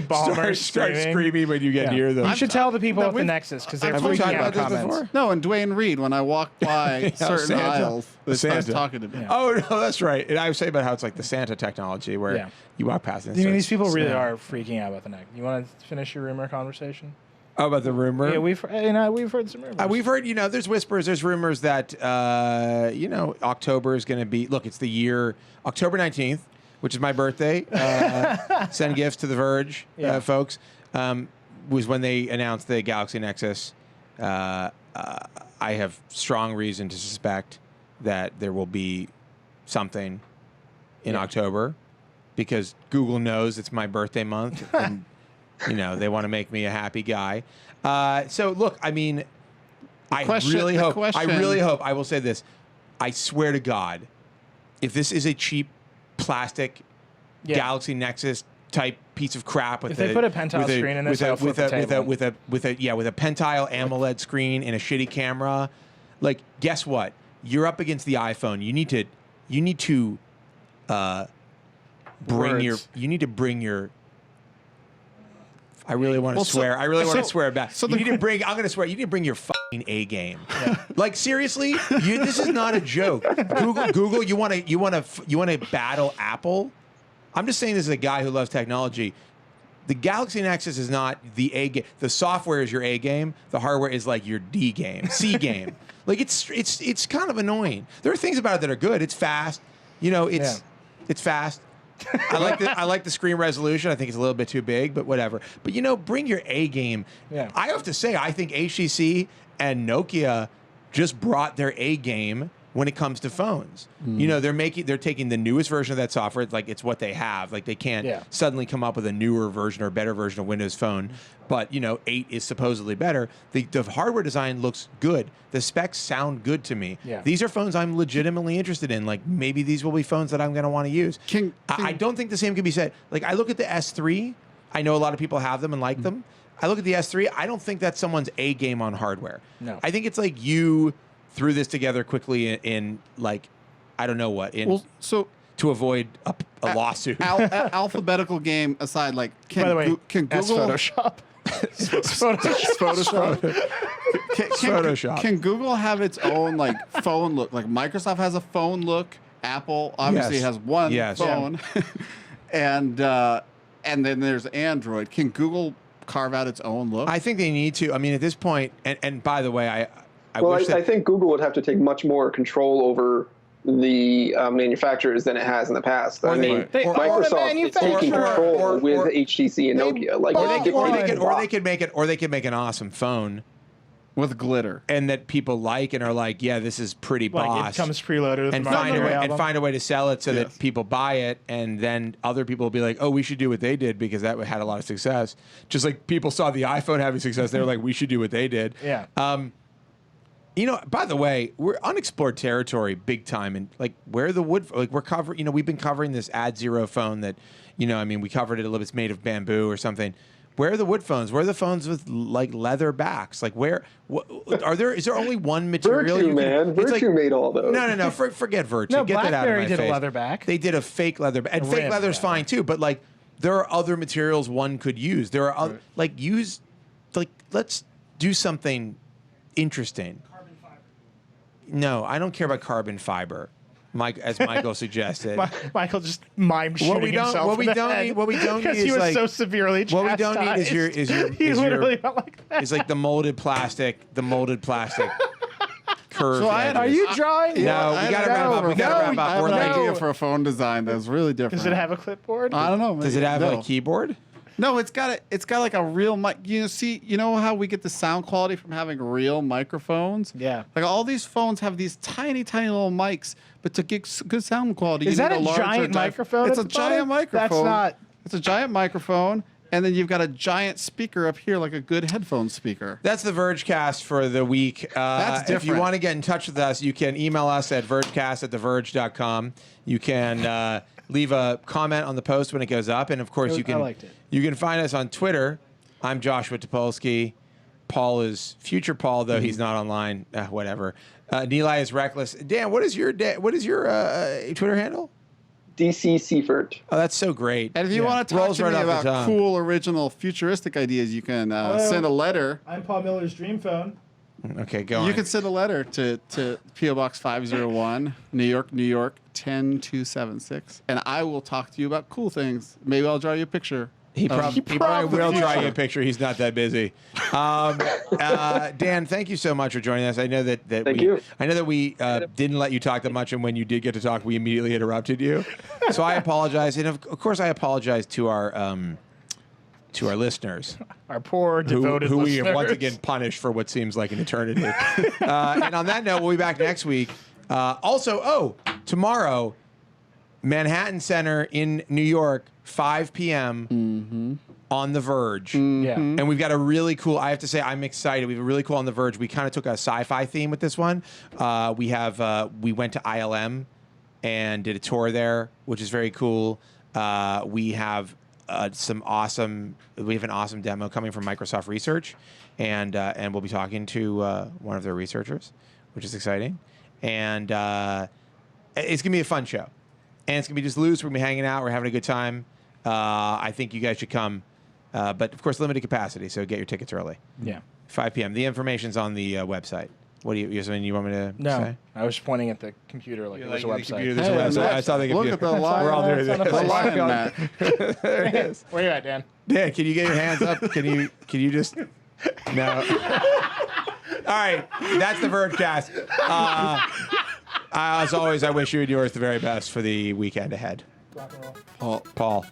start screaming when you get near them. You should tell the people at the Nexus, because they're freaking out comments. No, and Dwayne Reed, when I walk by certain aisles, starts talking to me. Yeah. Oh no, that's right. And I was saying about how it's like the Santa technology where you walk past. And these people really are freaking out about the Nexus. You want to finish your rumor conversation? Oh, about the rumor? Yeah, we've heard some rumors. We've heard, there's whispers, there's rumors that, October is going to be, look, it's the year, October 19th, which is my birthday. Send gifts to the Verge, folks, was when they announced the Galaxy Nexus. I have strong reason to suspect that there will be something in October, because Google knows it's my birthday month, and they want to make me a happy guy. So look, I mean, I really hope, I will say this. I swear to God, if this is a cheap plastic Galaxy Nexus type piece of crap with they put a pentile screen in this with a pentile AMOLED screen and a shitty camera, like, guess what? You're up against the iPhone. You need to bring your I really want to swear. I really want to swear back. So I'm going to swear. You need to bring your fucking A game. Yeah. Like, seriously, this is not a joke. Google, you want to battle Apple? I'm just saying this as a guy who loves technology. The Galaxy Nexus is not the A game. The software is your A game. The hardware is like your D game, C game. Like, it's kind of annoying. There are things about it that are good. It's fast. It's fast. I like the screen resolution. I think it's a little bit too big, but whatever. But bring your A game. Yeah. I have to say, I think HTC and Nokia just brought their A game when it comes to phones. You know, they're taking the newest version of that software. It's like it's what they have. Like they can't suddenly come up with a newer version or better version of Windows Phone. But you know, 8 is supposedly better. The hardware design looks good. The specs sound good to me. Yeah. These are phones I'm legitimately interested in. Like maybe these will be phones that I'm going to want to use. I don't think the same can be said. Like I look at the S3. I know a lot of people have them and like them. I look at the S3. I don't think that's someone's A game on hardware. No. I think it's like you threw this together quickly in like, I don't know what. To avoid a lawsuit. Alphabetical game aside, like by the way, can Google Photoshop? Photoshop. Can Google have its own like phone look? Like Microsoft has a phone look. Apple obviously has one phone, and then there's Android. Can Google carve out its own look? I think they need to. I mean, at this point, and by the way, I think Google would have to take much more control over the manufacturers than it has in the past. I mean, Microsoft is taking control with HTC and Nokia. Like, or they could make an awesome phone with glitter, and that people like and are like, yeah, this is pretty boss. Like it comes preloaded with and find a way to sell it so that people buy it, and then other people will be like, oh, we should do what they did because that had a lot of success. Just like people saw the iPhone having success, they were like, we should do what they did. Yeah. You know, by the way, we're unexplored territory big time, and like where the wood, like we're covering. You know, we've been covering this Ad Zero phone that, you know, I mean, we covered it a little bit. It's made of bamboo or something. Where are the wood phones? Where are the phones with like leather backs? Like where is there only one material? Virtue made all those. No. Forget Verge. No, Get that out of my BlackBerry did face. a leather back. They did a fake leather back, and fake leather's fine too. But like, there are other materials one could use. There are let's do something interesting. No, I don't care about carbon fiber, Mike, as Michael suggested. Michael just mime shooting himself what we don't need because he was like, so severely chastised. What we don't need is like the molded plastic curve. So are you drawing? No, we gotta wrap up. We gotta wrap up. I have an idea for a phone design that's really different. Does it have a clipboard? I don't know. Does it have a keyboard? No, it's got like a real mic. You know how we get the sound quality from having real microphones? Yeah. Like all these phones have these tiny, tiny little mics, but to get good sound quality, is that a giant microphone? It's a giant microphone. That's not. It's a giant microphone, and then you've got a giant speaker up here, like a good headphone speaker. That's the Vergecast for the week. That's different. If you want to get in touch with us, you can email us at vergecast@theverge.com. You can leave a comment on the post when it goes up, and of course you can find us on Twitter. I'm Joshua Topolsky. Paul is future Paul, though he's not online. Whatever. Nilay is reckless. Dan, what is your Twitter handle? DC Seifert. Oh, that's so great. And if you want to talk to me about cool, original, futuristic ideas, you can send a letter. I'm Paul Miller's dream phone. Okay, go on. You can send a letter to P.O. Box 501, New York, 10276, and I will talk to you about cool things. Maybe I'll draw you a picture. He probably will draw you a picture. He's not that busy. Dan, thank you so much for joining us. I know that we didn't let you talk that much, and when you did get to talk, we immediately interrupted you. So I apologize, and of course I apologize to our listeners, our poor devoted who listeners. we have once again punished for what seems like an eternity. And on that note, we'll be back next week. Tomorrow, Manhattan Center in New York, 5 p.m. On The Verge. Yeah. And we've got a really cool, I have to say, I'm excited. We have a really cool On The Verge. We kind of took a sci-fi theme with this one. We went to ILM and did a tour there, which is very cool. We have an awesome demo coming from Microsoft Research, and we'll be talking to one of their researchers, which is exciting. And it's going to be a fun show. And it's going to be just loose. We're going to be hanging out. We're having a good time. I think you guys should come. But, of course, limited capacity, so get your tickets early. Yeah. 5 p.m. The information's on the website. What do you something you want me to say? I was pointing at the computer like there's a website. There's a website. I saw the computer. Look at the line. We're all doing this. The line, Matt. There it is. Where you at, Dan? Dan, can you get your hands up? Can you just... No. All right. That's the Vergecast. As always, I wish you and yours the very best for the weekend ahead. Paul.